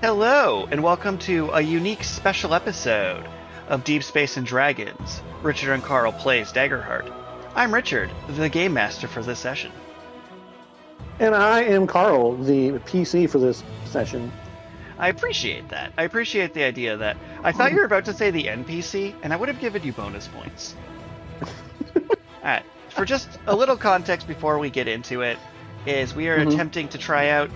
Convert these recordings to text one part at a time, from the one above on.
Hello, and welcome to a unique special episode of Deep Space and Dragons. Richard and Karl plays Daggerheart. I'm Richard, the game master for this session. And I am Karl, the PC for this session. I appreciate that. I appreciate the idea that I thought you were about to say the NPC, and I would have given you bonus points. Alright, for just a little context before we get into it, is we are attempting to try out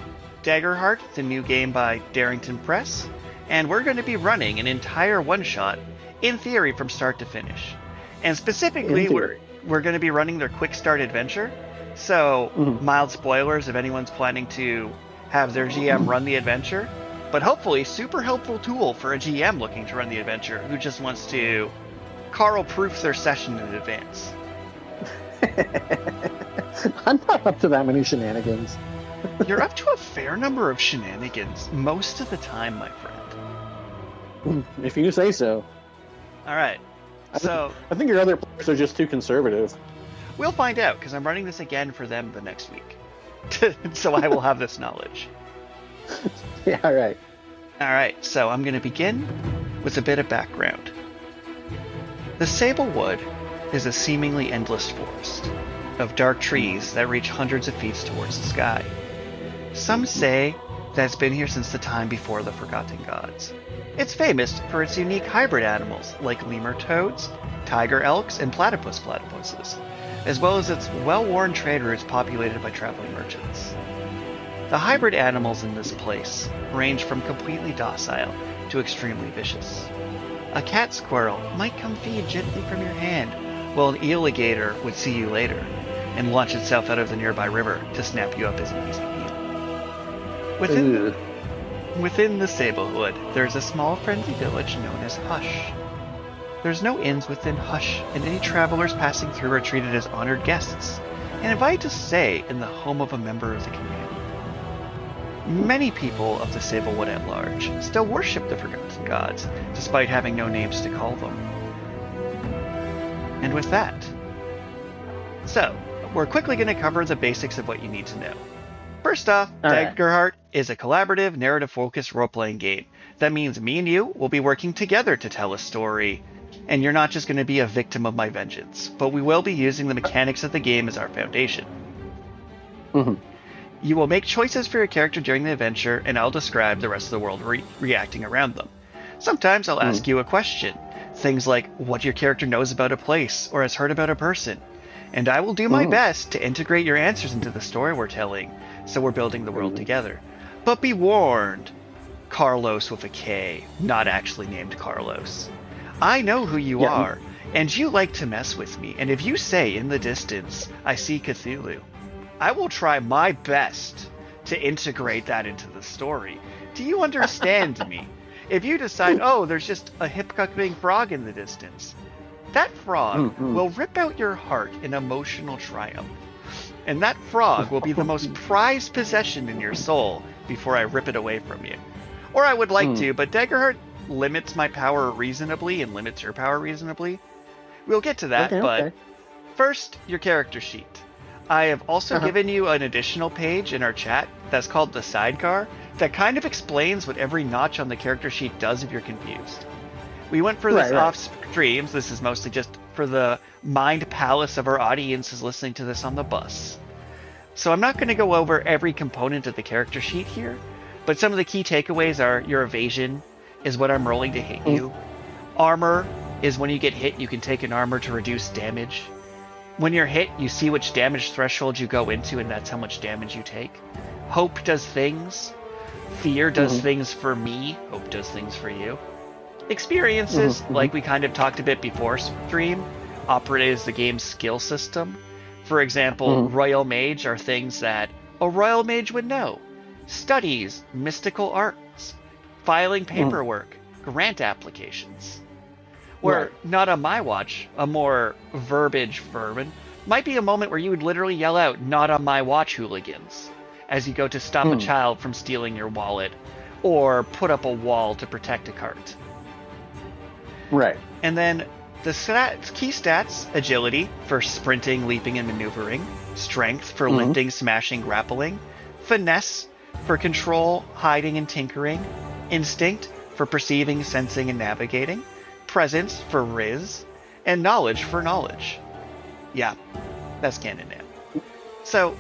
Daggerheart, the new game by Darrington Press, and we're going to be running an entire one-shot, in theory, from start to finish. And specifically, we're going to be running their quick start adventure, so mild spoilers if anyone's planning to have their GM run the adventure, but hopefully super helpful tool for a GM looking to run the adventure who just wants to Karl-proof their session in advance. I'm not up to that many shenanigans. You're up to a fair number of shenanigans most of the time, my friend. If you say so. All right. So I think your other players are just too conservative. We'll find out, because I'm running this again for them the next week. So I will have this knowledge. Yeah, all right. All right, so I'm going to begin with a bit of background. The Sablewood is a seemingly endless forest of dark trees that reach hundreds of feet towards the sky. Some say that it's been here since the time before the Forgotten Gods. It's famous for its unique hybrid animals like lemur toads, tiger elks, and platypuses, as well as its well-worn trade routes populated by traveling merchants. The hybrid animals in this place range from completely docile to extremely vicious. A cat squirrel might come feed gently from your hand, while an alligator would see you later and launch itself out of the nearby river to snap you up as an easy meal. Within the Sablewood, there is a small friendly village known as Hush. There's no inns within Hush, and any travelers passing through are treated as honored guests and invited to stay in the home of a member of the community. Many people of the Sablewood at large still worship the Forgotten Gods, despite having no names to call them. And with that, so, we're quickly going to cover the basics of what you need to know. First off, Daggerheart is a collaborative, narrative-focused role-playing game. That means me and you will be working together to tell a story, and you're not just going to be a victim of my vengeance, but we will be using the mechanics of the game as our foundation. You will make choices for your character during the adventure, and I'll describe the rest of the world reacting around them. Sometimes I'll ask you a question, things like what your character knows about a place or has heard about a person, and I will do my best to integrate your answers into the story we're telling, so we're building the world together. But be warned, Carlos with a K, not actually named Carlos. I know who you are, and you like to mess with me, and if you say in the distance, I see Cthulhu, I will try my best to integrate that into the story. Do you understand me? If you decide, oh, there's just a hip-cupping frog in the distance, that frog will rip out your heart in emotional triumph. And that frog will be the most prized possession in your soul before I rip it away from you. Or I would like to, but Daggerheart limits my power reasonably and limits your power reasonably. We'll get to that, first, your character sheet. I have also given you an additional page in our chat that's called the sidecar that kind of explains what every notch on the character sheet does if you're confused. We went for this off streams. This is mostly just for the mind palace of our audiences listening to this on the bus. So I'm not going to go over every component of the character sheet here, but some of the key takeaways are your evasion is what I'm rolling to hit you. Armor is when you get hit, you can take an armor to reduce damage. When you're hit, you see which damage threshold you go into, and that's how much damage you take. Hope does things. Fear does things for me. Hope does things for you. Experiences, like we kind of talked a bit before stream, operate as the game's skill system. For example, Royal Mage are things that a Royal Mage would know. Studies, mystical arts, filing paperwork, grant applications. Where, not on my watch, a more verbiage vermin, might be a moment where you would literally yell out, not on my watch, hooligans, as you go to stop a child from stealing your wallet, or put up a wall to protect a cart. Right. And then the key stats, agility for sprinting, leaping, and maneuvering, strength for lifting, smashing, grappling, finesse for control, hiding, and tinkering. Instinct for perceiving, sensing, and navigating. Presence for riz. And knowledge for knowledge. Yeah, that's canon now. So,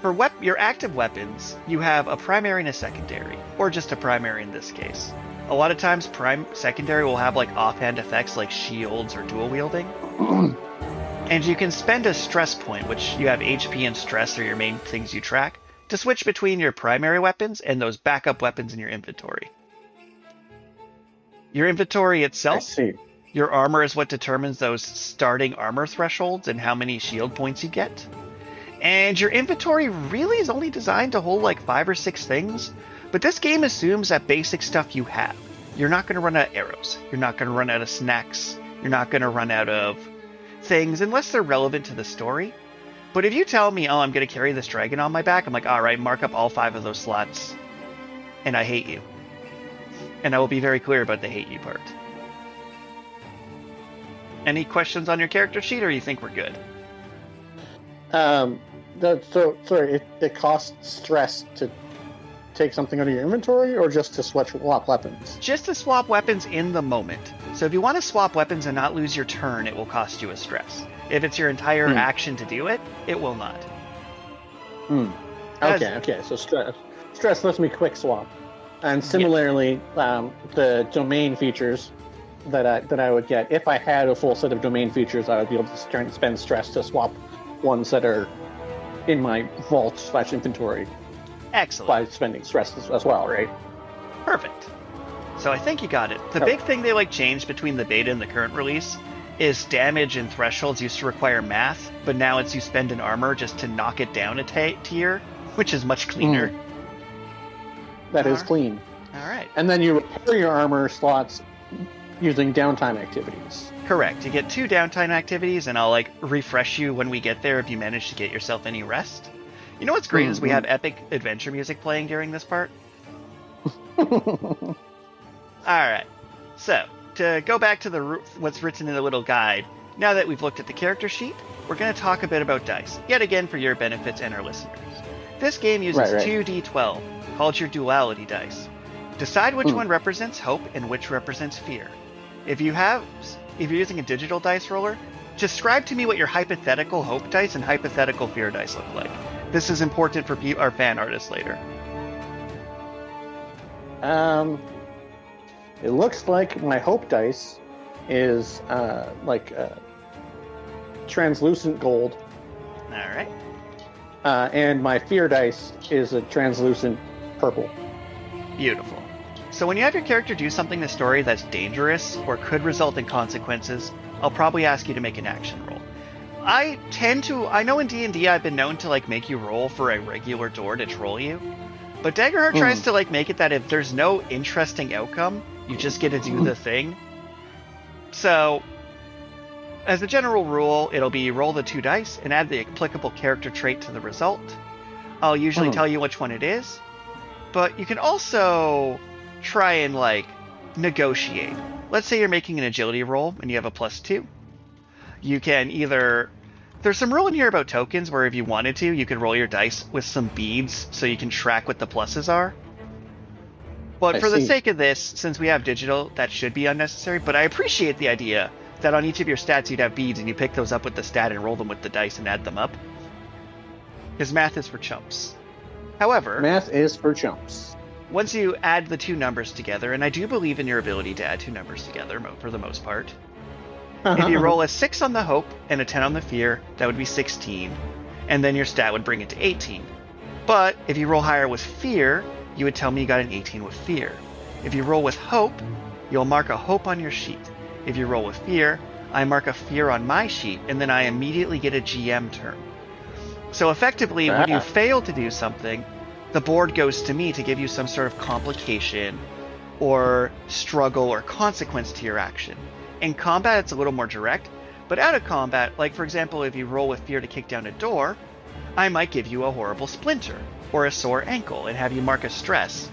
for your active weapons, you have a primary and a secondary, or just a primary in this case. A lot of times, secondary will have like offhand effects like shields or dual wielding. And you can spend a stress point, which you have HP and stress are your main things you track, to switch between your primary weapons and those backup weapons in your inventory. Your inventory itself, your armor is what determines those starting armor thresholds and how many shield points you get. And your inventory really is only designed to hold like 5 or 6 things, but this game assumes that basic stuff you have. You're not going to run out of arrows. You're not going to run out of snacks. You're not going to run out of things unless they're relevant to the story. But if you tell me, oh, I'm going to carry this dragon on my back, I'm like, all right, mark up all 5 of those slots, and I hate you. And I will be very clear about the hate you part. Any questions on your character sheet, or you think we're good? It costs stress to take something out of your inventory, or just to swap weapons? Just to swap weapons in the moment. So if you want to swap weapons and not lose your turn, it will cost you a stress. If it's your entire action to do it, it will not. Okay. So stress lets me quick swap. And similarly, the domain features that I would get, if I had a full set of domain features, I would be able to spend stress to swap ones that are in my vault/inventory. Excellent. By spending stress as well, right? Perfect. So I think you got it. The big thing they changed between the beta and the current release is damage and thresholds used to require math, but now it's you spend an armor just to knock it down a tier, which is much cleaner. That is clean. All right. And then you repair your armor slots using downtime activities. Correct. You get 2 downtime activities, and I'll refresh you when we get there if you manage to get yourself any rest. You know what's great is we have epic adventure music playing during this part. All right. So, to go back to what's written in the little guide, now that we've looked at the character sheet, we're going to talk a bit about dice, yet again for your benefits and our listeners. This game uses 2d12, called your duality dice. Decide which one represents hope and which represents fear. If you're using a digital dice roller, describe to me what your hypothetical hope dice and hypothetical fear dice look like. This is important for our fan artists later. It looks like my hope dice is translucent gold. All right. And my fear dice is a translucent purple. Beautiful. So when you have your character do something in the story that's dangerous or could result in consequences, I'll probably ask you to make an action roll. I know in D&D I've been known to make you roll for a regular door to troll you, but Daggerheart tries to make it that if there's no interesting outcome, you just get to do the thing. So, as a general rule, it'll be roll the 2 dice and add the applicable character trait to the result. I'll usually tell you which one it is, but you can also try and negotiate. Let's say you're making an agility roll and you have a +2. You can either... There's some rule in here about tokens where if you wanted to, you could roll your dice with some beads so you can track what the pluses are. But for the sake of this, since we have digital, that should be unnecessary. But I appreciate the idea that on each of your stats you'd have beads and you pick those up with the stat and roll them with the dice and add them up. Because math is for chumps. However... Math is for chumps. Once you add the 2 numbers together, and I do believe in your ability to add 2 numbers together for the most part, if you roll a 6 on the hope and a 10 on the fear, that would be 16, and then your stat would bring it to 18. But if you roll higher with fear, you would tell me you got an 18 with fear. If you roll with hope, you'll mark a hope on your sheet. If you roll with fear, I mark a fear on my sheet, and then I immediately get a GM turn. So effectively, when you fail to do something, the board goes to me to give you some sort of complication or struggle or consequence to your action. In combat, it's a little more direct, but out of combat, for example, if you roll with fear to kick down a door, I might give you a horrible splinter or a sore ankle and have you mark a stress.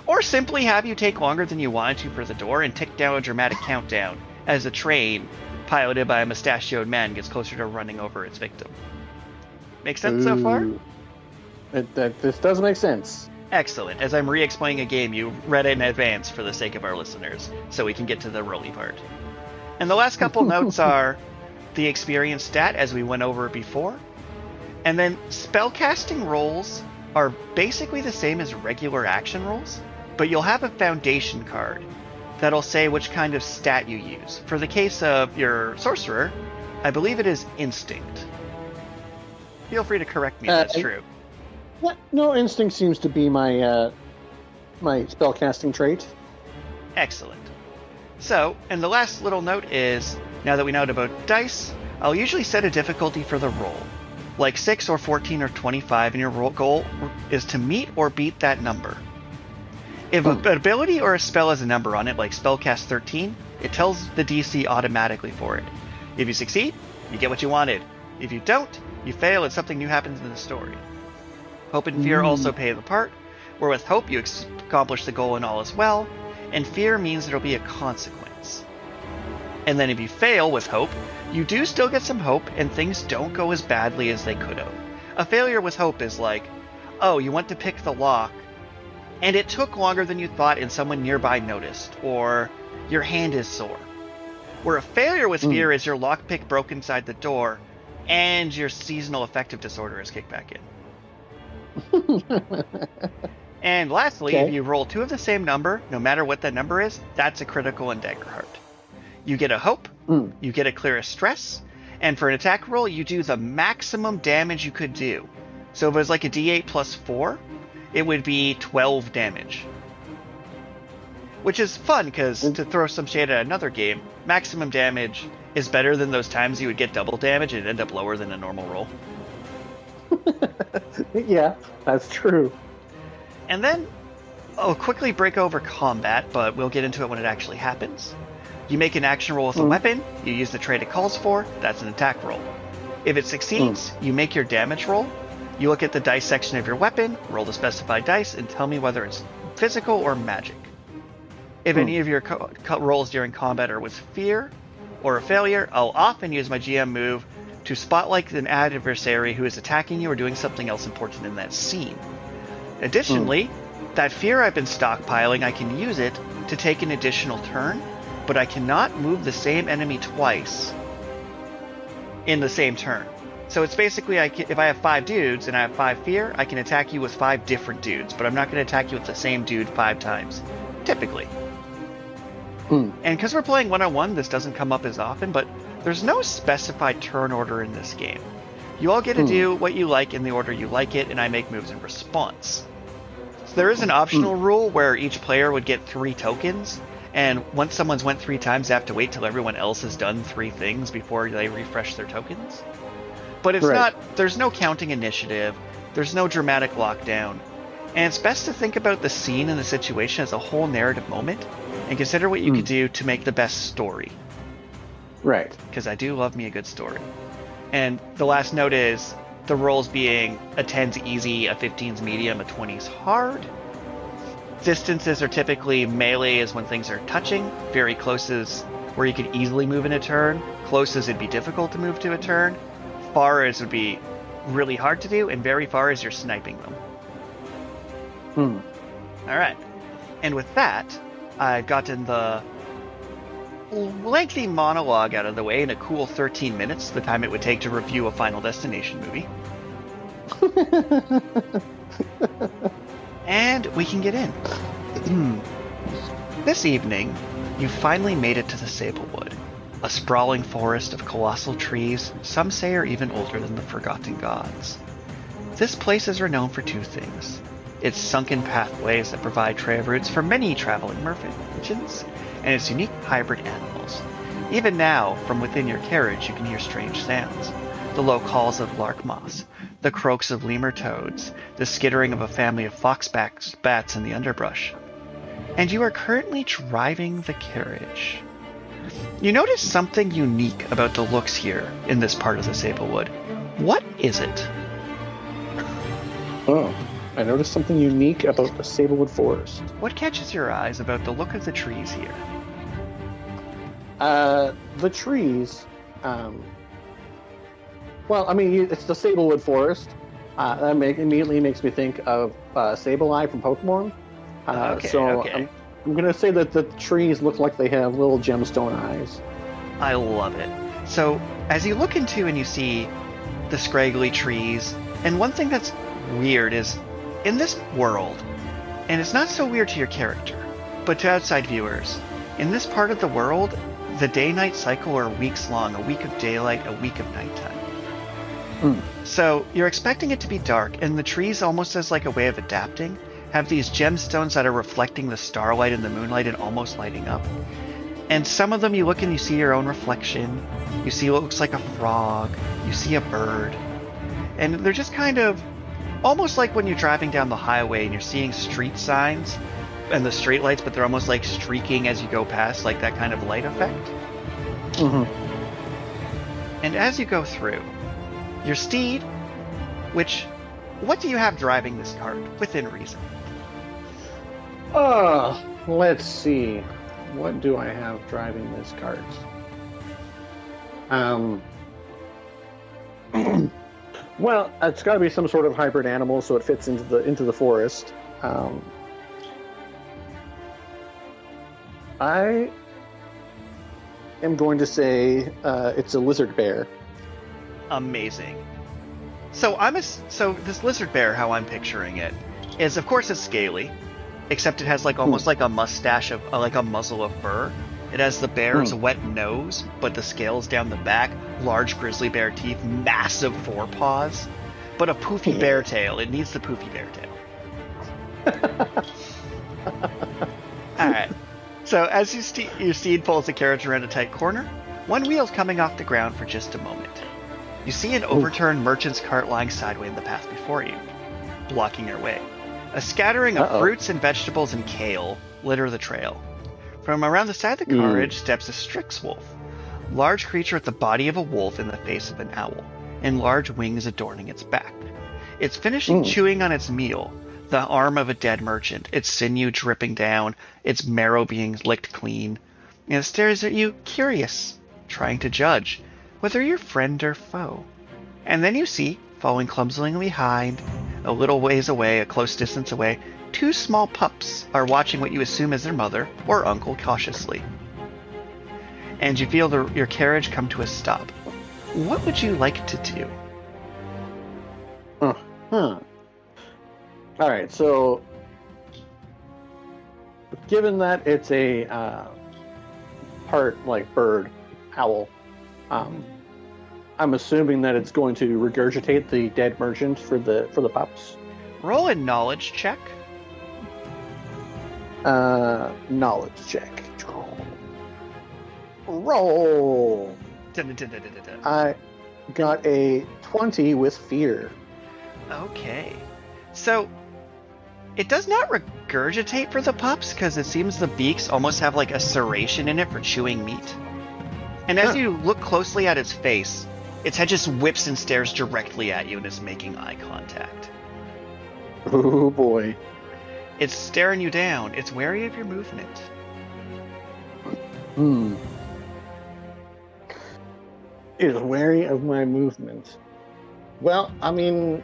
Or simply have you take longer than you wanted to for the door and tick down a dramatic countdown as a train, piloted by a mustachioed man, gets closer to running over its victim. Make sense so far? This does make sense. Excellent. As I'm re-explaining a game, you read it in advance for the sake of our listeners, so we can get to the rolly part. And the last couple notes are the experience stat, as we went over before. And then spellcasting rolls are basically the same as regular action rolls, but you'll have a foundation card that'll say which kind of stat you use. For the case of your sorcerer, I believe it is instinct. Feel free to correct me if that's true. No, instinct seems to be my my spellcasting trait. Excellent. So, and the last little note is, now that we know about dice, I'll usually set a difficulty for the roll. Like 6 or 14 or 25, and your roll goal is to meet or beat that number. If an ability or a spell has a number on it, like Spellcast 13, it tells the DC automatically for it. If you succeed, you get what you wanted. If you don't, you fail and something new happens in the story. Hope and fear also play the part, where with hope you accomplish the goal and all is well, and fear means there'll be a consequence. And then if you fail with hope, you do still get some hope, and things don't go as badly as they could have. A failure with hope is like, oh, you went to pick the lock, and it took longer than you thought and someone nearby noticed, or your hand is sore. Where a failure with fear is your lockpick broke inside the door, and your seasonal affective disorder is kicked back in. And lastly, if you roll 2 of the same number, no matter what that number is, that's a critical in Daggerheart. You get a hope, you get a clear of stress, and for an attack roll, you do the maximum damage you could do. So if it was like a d8 plus 4, it would be 12 damage. Which is fun, because to throw some shade at another game, maximum damage is better than those times you would get double damage and end up lower than a normal roll. Yeah, that's true. And then, I'll quickly break over combat, but we'll get into it when it actually happens. You make an action roll with a weapon, you use the trait it calls for, that's an attack roll. If it succeeds, you make your damage roll, you look at the dice section of your weapon, roll the specified dice, and tell me whether it's physical or magic. If any of your rolls during combat are with fear or a failure, I'll often use my GM move to spotlight an adversary who is attacking you or doing something else important in that scene. Additionally, that fear I've been stockpiling, I can use it to take an additional turn, but I cannot move the same enemy twice in the same turn. So it's basically, if I have 5 dudes and I have 5 fear, I can attack you with 5 different dudes, but I'm not going to attack you with the same dude 5 times, typically. And because we're playing one-on-one, this doesn't come up as often, but there's no specified turn order in this game. You all get to do what you like in the order you like it, and I make moves in response. So there is an optional rule where each player would get 3 tokens, and once someone's went 3 times, they have to wait till everyone else has done 3 things before they refresh their tokens. But it's not, there's no counting initiative, there's no dramatic lockdown, and it's best to think about the scene and the situation as a whole narrative moment, and consider what you could do to make the best story. Right. Because I do love me a good story. And the last note is, the rolls being a 10's easy, a 15's medium, a 20's hard. Distances are typically melee is when things are touching, very close is where you could easily move in a turn, close as it'd be difficult to move to a turn, far as would be really hard to do, and very far as you're sniping them. Alright. And with that, I've gotten the lengthy monologue out of the way in a cool 13 minutes, the time it would take to review a Final Destination movie. And we can get in. This evening, you finally made it to the Sablewood, a sprawling forest of colossal trees, some say are even older than the Forgotten Gods. This place is renowned for 2 things. Its sunken pathways that provide trail routes for many traveling merchants, and its unique hybrid animals. Even now, from within your carriage, you can hear strange sounds. The low calls of lark moths, the croaks of lemur toads, the skittering of a family of fox bats in the underbrush. And you are currently driving the carriage. You notice something unique about the looks here in this part of the Sablewood. What is it? Oh, I noticed something unique about the Sablewood Forest. What catches your eyes about the look of the trees here? The trees, well, I mean, it's the Sablewood Forest, Immediately makes me think of Sableye from Pokemon. Okay. I'm going to say that the trees look like they have little gemstone eyes. I love it. So, as you look into and you see the scraggly trees, and one thing that's weird is, in this world, and it's not so weird to your character, but to outside viewers, in this part of the world, the day-night cycle are weeks long, a week of daylight, a week of nighttime. So, you're expecting it to be dark, and the trees, almost as like a way of adapting, have these gemstones that are reflecting the starlight and the moonlight and almost lighting up. And some of them you look and you see your own reflection, you see what looks like a frog, you see a bird, and they're just kind of almost like when you're driving down the highway and you're seeing street signs and the street lights, but they're almost like streaking as you go past, like that kind of light effect. And as you go through, your steed, what do you have driving this cart, within reason? Let's see. What do I have driving this cart? Well, it's got to be some sort of hybrid animal, so it fits into the forest. I am going to say it's a lizard bear. Amazing. So this lizard bear, how I'm picturing it, is of course it's scaly, except it has like almost like a mustache of like a muzzle of fur. It has the bear's wet nose, but the scales down the back, large grizzly bear teeth, massive forepaws, but a poofy bear tail. It needs the poofy bear tail. All right. So as your steed pulls the carriage around a tight corner, one wheel's coming off the ground for just a moment. You see an overturned merchant's cart lying sideways in the path before you, blocking your way. A scattering of fruits and vegetables and kale litter the trail. From around the side of the carriage steps a strix wolf, large creature with the body of a wolf and the face of an owl, and large wings adorning its back. It's finishing chewing on its meal, the arm of a dead merchant, its sinew dripping down, its marrow being licked clean, and it stares at you, curious, trying to judge whether you're friend or foe. And then you see, following clumsily behind, a little ways away, a close distance away, two small pups are watching what you assume is their mother or uncle cautiously. And you feel your carriage come to a stop. What would you like to do? All right, so given that it's a part like bird, owl, I'm assuming that it's going to regurgitate the dead merchant for the pups. Roll a knowledge check. Knowledge check. Roll. I got a 20 with fear. Okay. So, it does not regurgitate for the pups, because it seems the beaks almost have like a serration in it for chewing meat. And as you look closely at its face, its head just whips and stares directly at you and is making eye contact. Oh boy. It's staring you down. It's wary of your movement. Is wary of my movement. Well, I mean,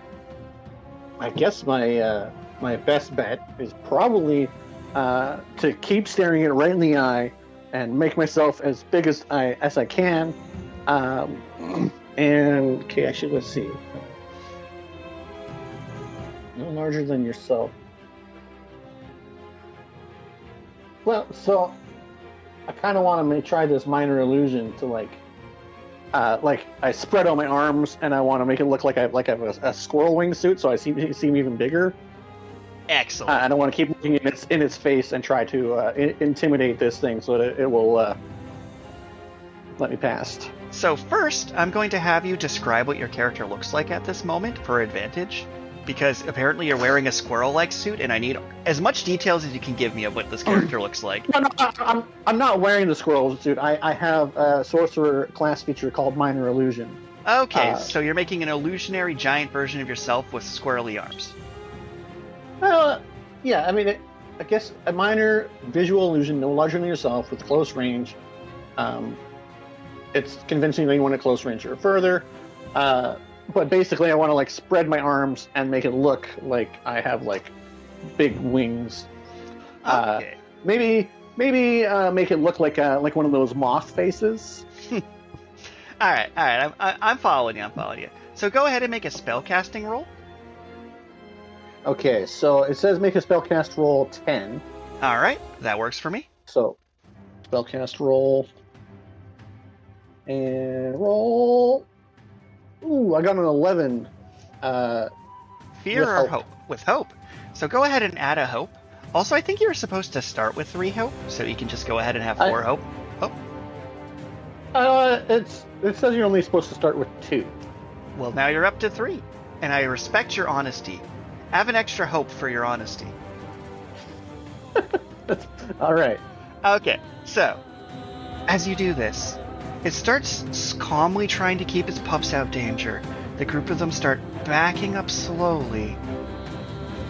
I guess my my best bet is probably to keep staring it right in the eye and make myself as big as I can. And okay, actually, let's see. No larger than yourself. Well, so I kind of want to try this minor illusion to like I spread out my arms and I want to make it look like I have a squirrel wingsuit, so I seem even bigger. Excellent. I don't want to keep looking in its face and try to intimidate this thing so that it will let me past. So first, I'm going to have you describe what your character looks like at this moment for advantage, because apparently you're wearing a squirrel-like suit, and I need as much details as you can give me of what this character looks like. No, I'm not wearing the squirrel suit. I have a sorcerer class feature called Minor Illusion. Okay, so you're making an illusionary giant version of yourself with squirrely arms. Yeah, I mean, I guess a minor visual illusion, no larger than yourself, with close range. It's convincing anyone at close range or further. But basically, I want to like spread my arms and make it look like I have like big wings. Okay. Maybe make it look like one of those moth faces. All right. I'm following you. So go ahead and make a spellcasting roll. Okay, so it says make a spellcast roll 10. All right, that works for me. So spellcast roll and roll. Ooh, I got an 11. Fear or hope? With hope. So go ahead and add a hope. Also, I think you were supposed to start with 3 hope, so you can just go ahead and have 4 hope. It says you're only supposed to start with 2. Well, now you're up to 3, and I respect your honesty. Have an extra hope for your honesty. All right. Okay, so as you do this, it starts calmly trying to keep its pups out of danger. The group of them start backing up slowly,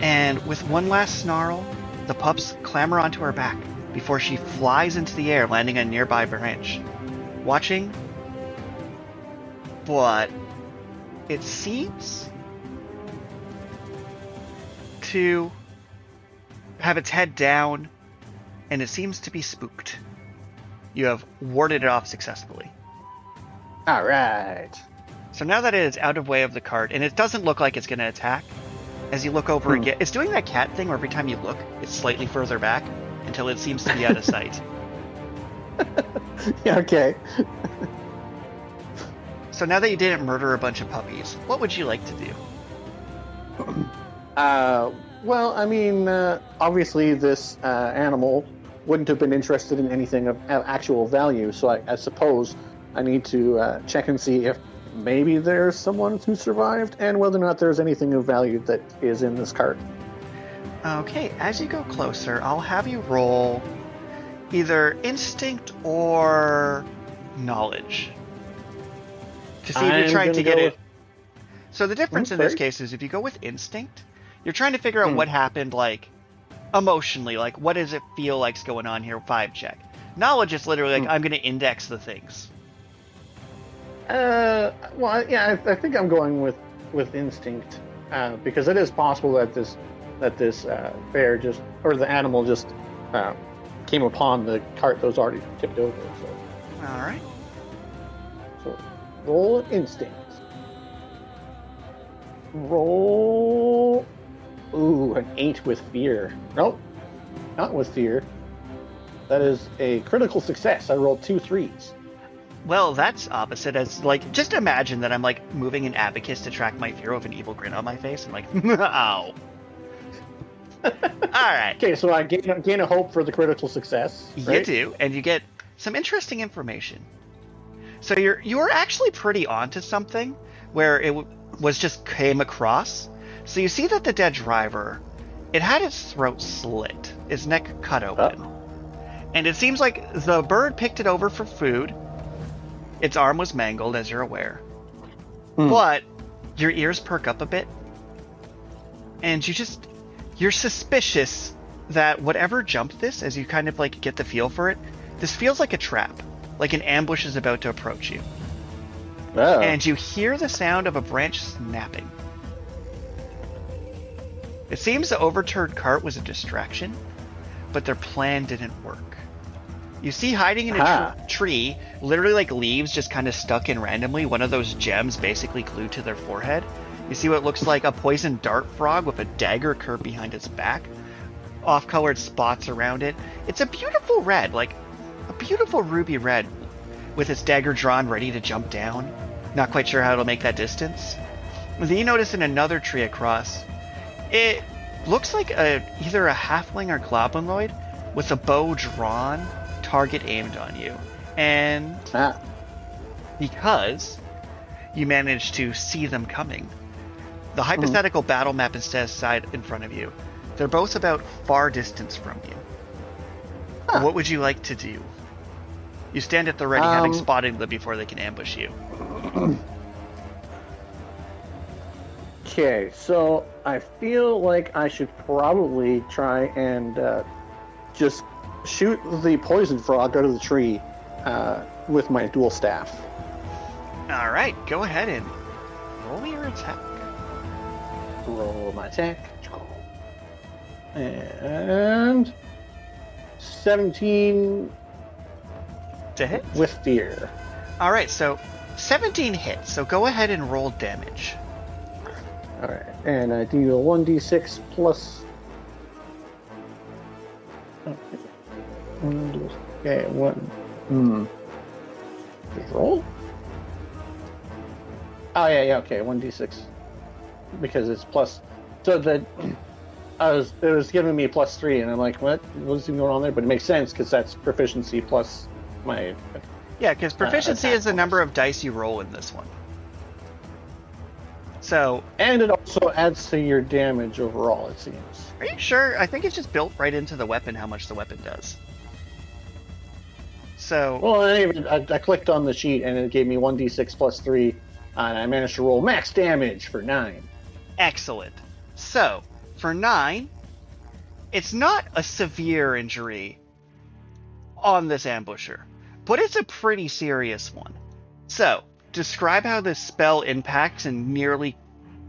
and with one last snarl, the pups clamber onto her back before she flies into the air, landing on a nearby branch. Watching what it seems to have its head down, and it seems to be spooked. You have warded it off successfully. All right. So now that it is out of way of the cart, and it doesn't look like it's going to attack, as you look over again, it's doing that cat thing where every time you look, it's slightly further back until it seems to be out of sight. Yeah, okay. So now that you didn't murder a bunch of puppies, what would you like to do? Well, I mean, obviously this animal wouldn't have been interested in anything of actual value, so I suppose I need to check and see if maybe there's someone who survived and whether or not there's anything of value that is in this cart. Okay, as you go closer, I'll have you roll either instinct or knowledge to see if you're trying to get it. So the difference in this case is if you go with instinct, you're trying to figure out what happened, like, emotionally. Like, what does it feel like's going on here? 5 check. Knowledge is literally like, I'm going to index the things. Well, yeah, I think I'm going with instinct because it is possible that this bear just, or the animal just came upon the cart that was already tipped over. So. All right. So roll instinct. Roll. Ooh, an 8 with fear. Nope, not with fear. That is a critical success. I rolled 2 3s. Well, that's opposite. As like, just imagine that I'm like moving an abacus to track my fear with an evil grin on my face. I'm like, ow. All right. Okay, so I gain a hope for the critical success. Right? You do, and you get some interesting information. So you're actually pretty onto something where it was just came across. So you see that the dead driver, it had its throat slit, its neck cut open, and it seems like the bird picked it over for food. Its arm was mangled, as you're aware. But your ears perk up a bit, and you're suspicious that whatever jumped this, as you kind of like get the feel for it, this feels like a trap, like an ambush is about to approach you. Oh. And you hear the sound of a branch snapping. It seems the overturned cart was a distraction, but their plan didn't work. You see hiding in a tree, literally like leaves just kind of stuck in randomly, one of those gems basically glued to their forehead. You see what looks like a poisoned dart frog with a dagger curved behind its back, off-colored spots around it. It's a beautiful red, like a beautiful ruby red, with its dagger drawn ready to jump down. Not quite sure how it'll make that distance. Then you notice in another tree across, it looks like either a halfling or goblinoid with a bow drawn, target aimed on you. And because you managed to see them coming, the hypothetical battle map instead side in front of you, they're both about far distance from you. What would you like to do? You stand at the ready, having spotted them before they can ambush you. Okay, so I feel like I should probably try and just shoot the poison frog out of the tree with my dual staff. All right, go ahead and roll your attack. Roll my attack. And 17 To hit? with fear. Alright, so 17 hits, so go ahead and roll damage. Alright, and I do a 1d6 plus... Okay, one. Just roll? Oh, yeah, okay, 1d6. Because it's plus... So that... it was giving me plus 3, and I'm like, what? What's going on there? But it makes sense, because that's proficiency plus my... Yeah, because proficiency is the number of dice you roll in this one. So... And it also adds to your damage overall, it seems. Are you sure? I think it's just built right into the weapon how much the weapon does. So... Well, I clicked on the sheet, and it gave me 1d6 plus 3, and I managed to roll max damage for 9. Excellent. So, for 9, it's not a severe injury on this ambusher, but it's a pretty serious one. So, describe how this spell impacts and nearly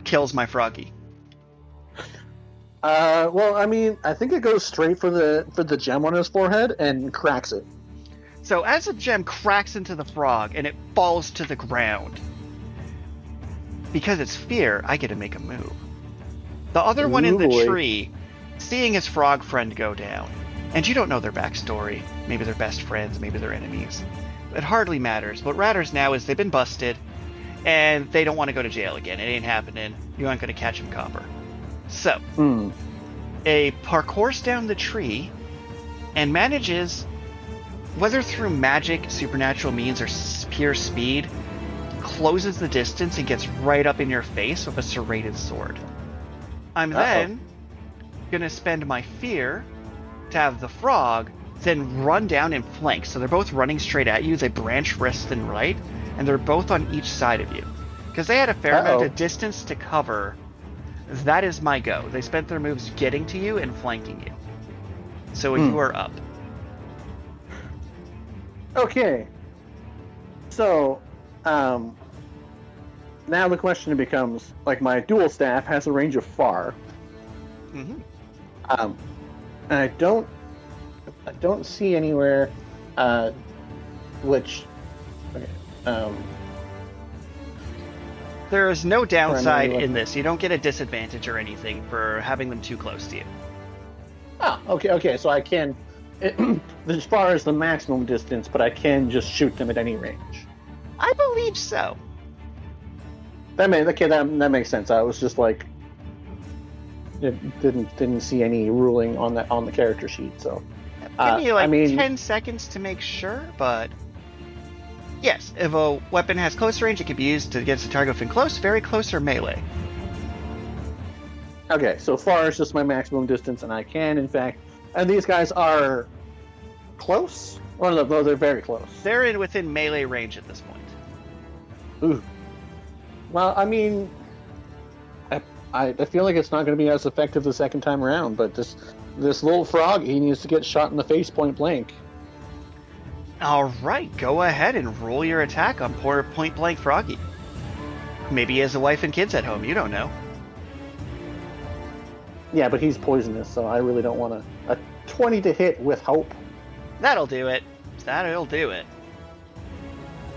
kills my froggy. Well, I mean, I think it goes straight for the gem on his forehead and cracks it. So, as the gem cracks into the frog and it falls to the ground, because it's fear, I get to make a move. The other one in the tree, seeing his frog friend go down, and you don't know their backstory. Maybe they're best friends, maybe they're enemies. It hardly matters. What matters now is they've been busted, and they don't want to go to jail again. It ain't happening. You aren't going to catch him, copper. So, a parkours down the tree, and manages, whether through magic, supernatural means, or pure speed, closes the distance and gets right up in your face with a serrated sword. I'm then going to spend my fear to have the frog then run down and flank. So they're both running straight at you. They branch left and right, and they're both on each side of you. Because they had a fair amount of distance to cover, that is my go. They spent their moves getting to you and flanking you. So you are up. Okay. So, now the question becomes, like, my dual staff has a range of far. Mm-hmm. And I don't see anywhere, which, okay, there is no downside in this. You don't get a disadvantage or anything for having them too close to you. Oh, okay, so I can, as far as the maximum distance, but I can just shoot them at any range. I believe so. That makes sense. I was just like, didn't see any ruling on the character sheet. So give me 10 seconds to make sure, but yes, if a weapon has close range, it can be used against a target within close, very close, or melee. Okay, so far as just my maximum distance, and I can, in fact, and these guys are close. Or no, they're very close. They're within melee range at this point. Ooh. Well, I mean, I feel like it's not going to be as effective the second time around, but this little frog, he needs to get shot in the face point blank. All right, go ahead and roll your attack on poor point blank froggy. Maybe he has a wife and kids at home, you don't know. Yeah, but he's poisonous, so I really don't want to. A 20 to hit with hope. That'll do it. That'll do it.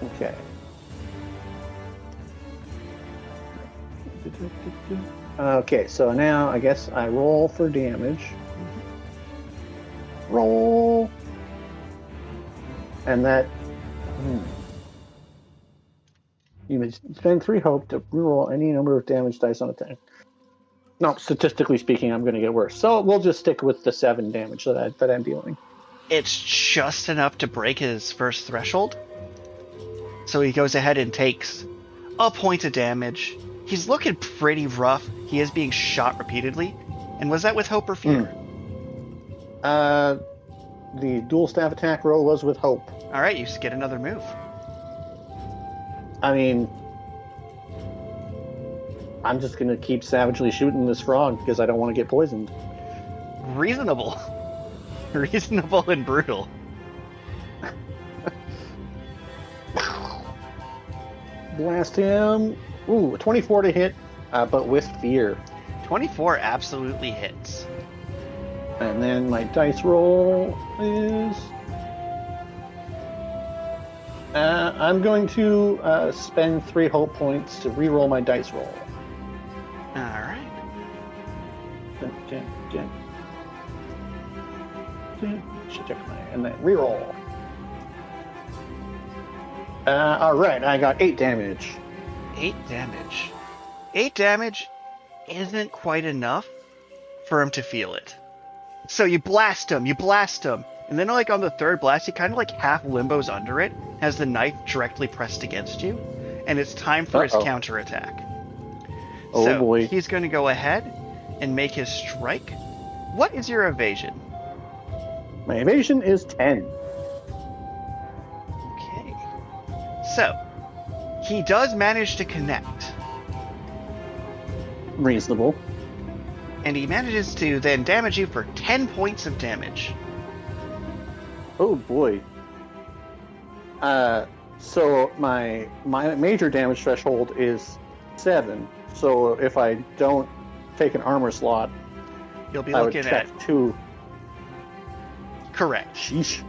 Okay. Okay, so now I guess I roll for damage. Roll. And that... You may spend 3 hope to reroll any number of damage dice on attack. No, statistically speaking, I'm going to get worse. So we'll just stick with the 7 damage that I'm dealing. It's just enough to break his first threshold. So he goes ahead and takes a point of damage. He's looking pretty rough. He is being shot repeatedly. And was that with hope or fear? The dual staff attack roll was with hope. All right, you get another move. I mean, I'm just going to keep savagely shooting this frog because I don't want to get poisoned. Reasonable. Reasonable and brutal. Blast him. Ooh, 24 to hit, but with fear. 24 absolutely hits. And then my dice roll is... I'm going to spend 3 hope points to re-roll my dice roll. All right. And then re-roll. All right, I got 8 damage. 8 damage. 8 damage isn't quite enough for him to feel it. So you blast him, and then like on the third blast, he kind of like half limbos under it, has the knife directly pressed against you, and it's time for his counterattack. Oh so boy. He's going to go ahead and make his strike. What is your evasion? My evasion is 10. Okay. So, he does manage to connect. Reasonable. And he manages to then damage you for 10 points of damage. Oh boy. So my major damage threshold is 7. So if I don't take an armor slot, You'll be I looking would check at 2. Correct. Sheesh.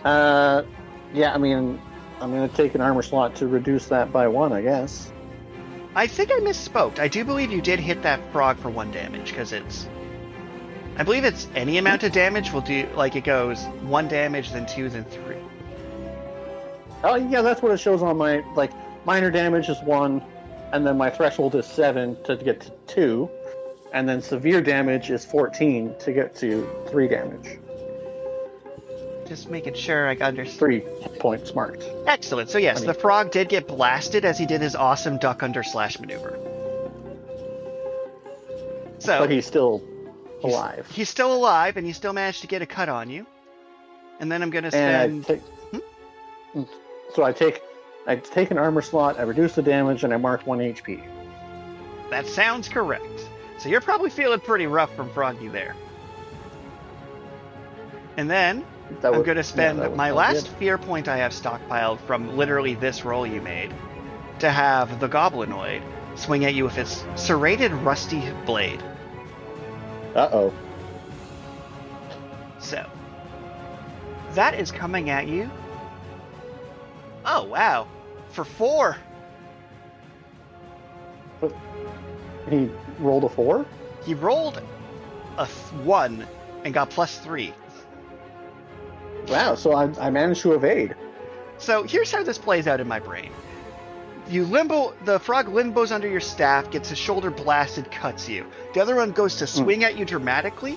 Yeah, I mean, I'm going to take an armor slot to reduce that by 1, I guess. I think I misspoke. I do believe you did hit that frog for 1 damage, because I believe it's any amount of damage will do, like it goes 1 damage, then 2, then 3. Oh, yeah, that's what it shows on my, like, minor damage is 1, and then my threshold is 7 to get to 2, and then severe damage is 14 to get to 3 damage. Just making sure I understand. 3 points marked. Excellent. So yes, the frog did get blasted as he did his awesome duck under slash maneuver. So, but he's still alive. He's still alive, and he still managed to get a cut on you. And then I'm going to spend... So I take an armor slot, I reduce the damage, and I mark 1 HP. That sounds correct. So you're probably feeling pretty rough from Froggy there. And then I'm going to spend my last fear point I have stockpiled from literally this roll you made to have the Goblinoid swing at you with its serrated rusty blade. Uh-oh. So, that is coming at you. Oh, wow. For 4. But he rolled a 4? He rolled a 1 and got +3. Wow, so I managed to evade. So here's how this plays out in my brain. The frog limbos under your staff, gets his shoulder blasted, cuts you. The other one goes to swing at you dramatically,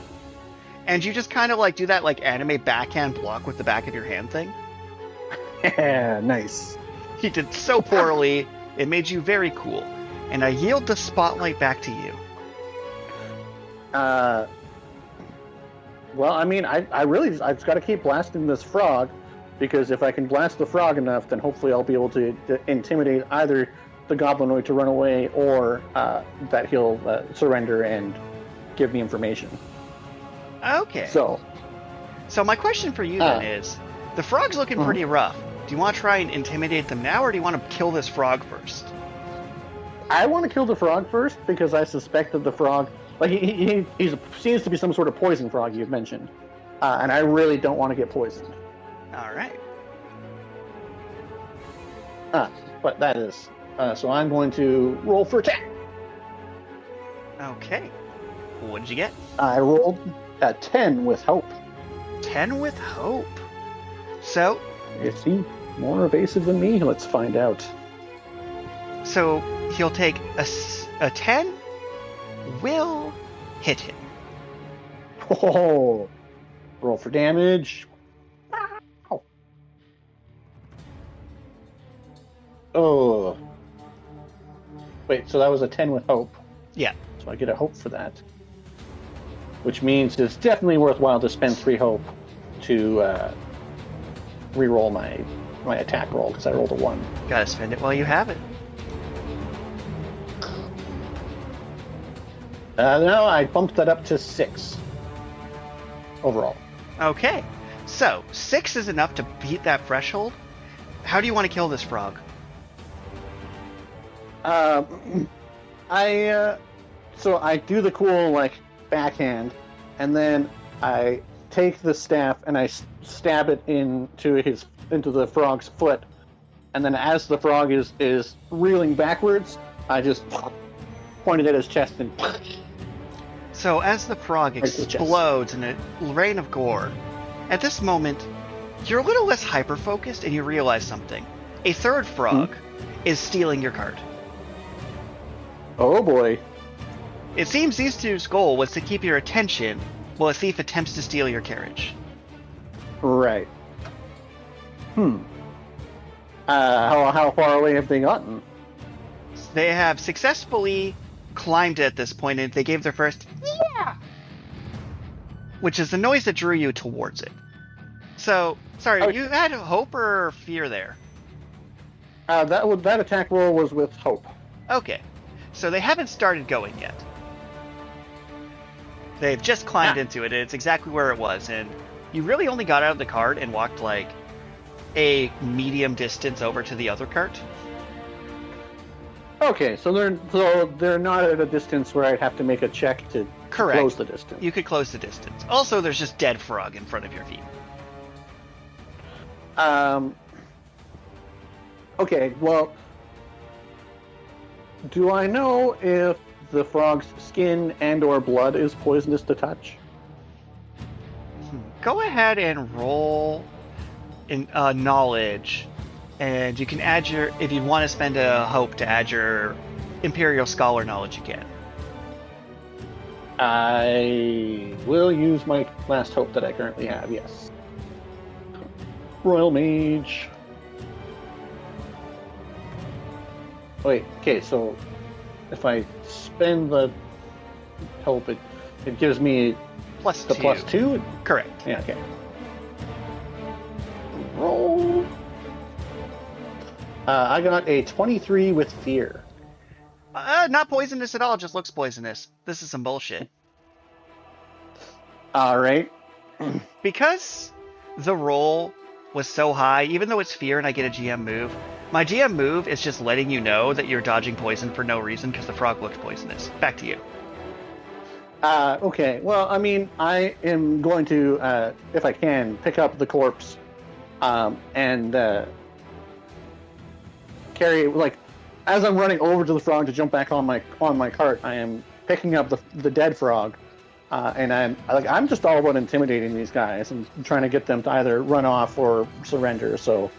and you just kind of like do that like anime backhand block with the back of your hand thing. Yeah, nice. He did so poorly, it made you very cool. And I yield the spotlight back to you. Well, I mean, I've got to keep blasting this frog, because if I can blast the frog enough, then hopefully I'll be able to intimidate either the Goblinoid to run away, or that he'll surrender and give me information. Okay. So my question for you then is, the frog's looking pretty rough. Do you want to try and intimidate them now, or do you want to kill this frog first? I want to kill the frog first, because I suspect that the frog... Like, he seems to be some sort of poison frog you've mentioned. And I really don't want to get poisoned. All right. But that is... so I'm going to roll for attack. Okay. What did you get? I rolled a 10 with hope. 10 with hope. So... Is he more evasive than me? Let's find out. So he'll take a 10... will hit him. Oh, roll for damage. Ow. Oh. Wait, so that was a 10 with hope. Yeah. So I get a hope for that. Which means it's definitely worthwhile to spend 3 hope to re-roll my attack roll, because I rolled a 1. Gotta spend it while you have it. No, I bumped that up to 6 overall. Okay, so 6 is enough to beat that threshold. How do you want to kill this frog? So I do the cool like backhand, and then I take the staff and I stab it into the frog's foot, and then as the frog is reeling backwards, I just pointed at his chest and. So as the frog explodes in a rain of gore, at this moment, you're a little less hyper-focused and you realize something. A third frog is stealing your cart. Oh boy. It seems these two's goal was to keep your attention while a thief attempts to steal your carriage. Right. How far away have they gotten? They have successfully climbed at this point, and they gave their first yeah, which is the noise that drew you towards it. So, sorry, you had hope or fear there? That attack roll was with hope. Okay, so they haven't started going yet. They've just climbed into it, and it's exactly where it was, and you really only got out of the cart and walked like a medium distance over to the other cart. Okay, so they're not at a distance where I'd have to make a check to close the distance. You could close the distance. Also, there's just dead frog in front of your feet. Okay, well, do I know if the frog's skin and/or blood is poisonous to touch? Go ahead and roll in knowledge, and you can add your, if you want to spend a hope to add your Imperial Scholar knowledge, you can. I will use my last hope that I currently have, yes. Royal Mage. Wait, okay, so if I spend the hope, it gives me +2. +2? Correct. Yeah, okay. Roll. I got a 23 with fear. Not poisonous at all, just looks poisonous. This is some bullshit. Alright. Because the roll was so high, even though it's fear and I get a GM move, my GM move is just letting you know that you're dodging poison for no reason because the frog looked poisonous. Back to you. Okay, well, I mean, I am going to, if I can, pick up the corpse and carry, like, as I'm running over to the frog to jump back on my cart, I am picking up the dead frog, and I'm just all about intimidating these guys and trying to get them to either run off or surrender. So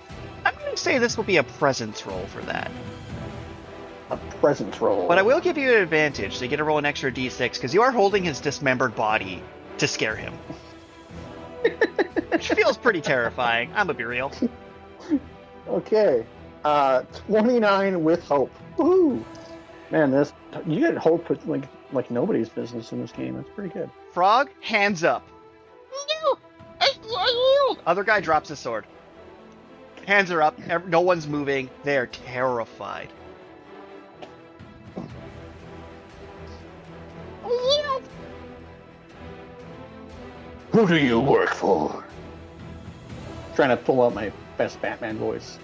I'm going to say this will be a presence roll for that. A presence roll. But I will give you an advantage, so you get to roll an extra d6, because you are holding his dismembered body to scare him. Which feels pretty terrifying, I'm gonna be real. Okay. 29 with hope. Woohoo! Man, you get hope like nobody's business in this game. That's pretty good. Frog, hands up. Other guy drops his sword. Hands are up, no one's moving, they are terrified. Who do you work for? Trying to pull out my best Batman voice.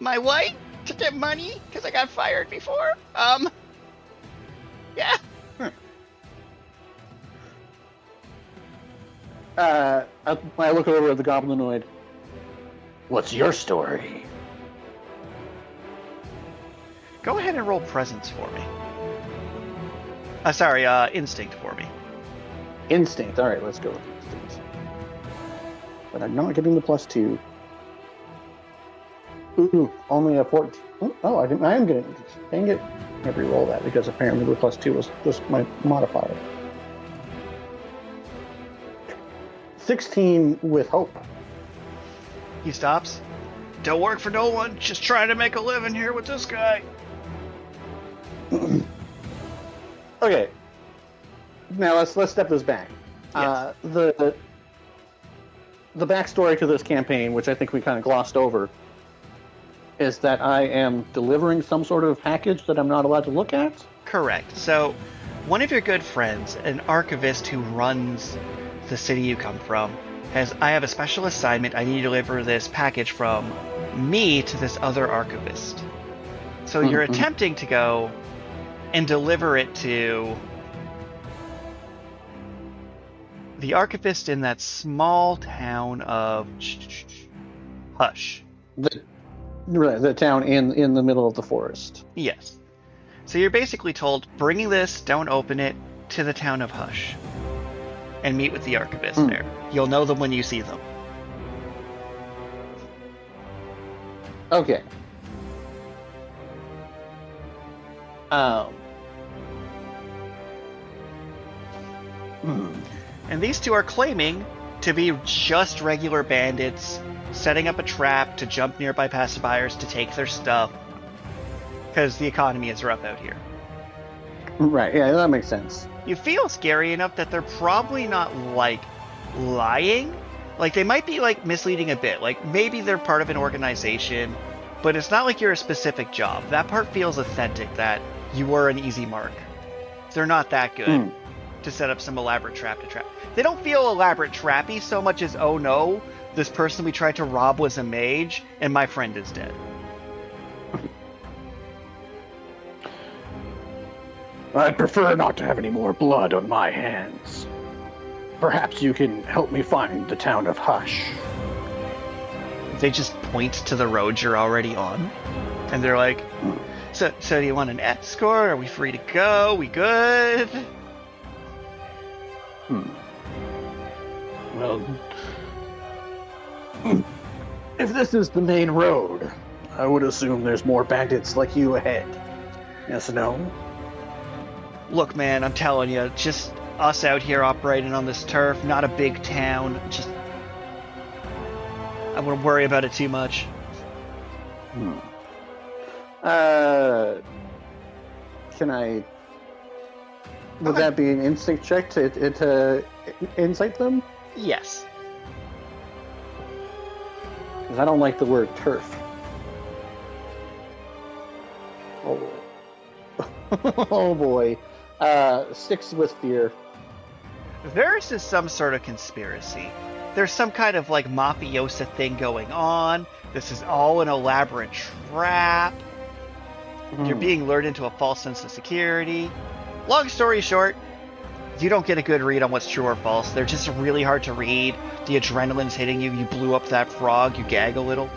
My wife to get money because I got fired before. Yeah. I look over at the goblinoid. What's your story? Go ahead and roll presence for me. Instinct for me. Instinct. All right, let's go with instinct. But I'm not getting the +2. Ooh, only a 14. Oh, I am getting. Dang it! I have to re-roll that because apparently the +2 was just my modifier. 16 with hope. He stops. Don't work for no one. Just trying to make a living here with this guy. Okay. Now let's step this back. Yes. The backstory to this campaign, which I think we kind of glossed over, is that I am delivering some sort of package that I'm not allowed to look at? Correct. So, one of your good friends, an archivist who runs the city you come from, I have a special assignment. I need to deliver this package from me to this other archivist. So you're attempting to go and deliver it to the archivist in that small town of Hush. The town in the middle of the forest. Yes. So you're basically told, bringing this, don't open it, to the town of Hush. And meet with the archivist there. You'll know them when you see them. Okay. And these two are claiming to be just regular bandits, setting up a trap to jump nearby passerbyers to take their stuff. Because the economy is rough out here. Right, yeah, that makes sense. You feel scary enough that they're probably not, like, lying. Like, they might be, like, misleading a bit. Like, maybe they're part of an organization, but it's not like you're a specific job. That part feels authentic, that you were an easy mark. They're not that good to set up some elaborate trap to trap. They don't feel elaborate trappy so much as, oh no, this person we tried to rob was a mage, and my friend is dead. I'd prefer not to have any more blood on my hands. Perhaps you can help me find the town of Hush. They just point to the road you're already on, and they're like, so do you want an escort? Are we free to go? We good? Well, if this is the main road, I would assume there's more bandits like you ahead. Yes, no? Look, man, I'm telling you, just us out here operating on this turf, not a big town, just... I wouldn't worry about it too much. Can I... Would that be an instinct check to insight them? Yes. Because I don't like the word turf. Oh, oh boy. 6 with fear. Theirs is some sort of conspiracy. There's some kind of, like, mafiosa thing going on. This is all an elaborate trap. You're being lured into a false sense of security. Long story short, you don't get a good read on what's true or false. They're just really hard to read. The adrenaline's hitting you. You blew up that frog. You gag a little.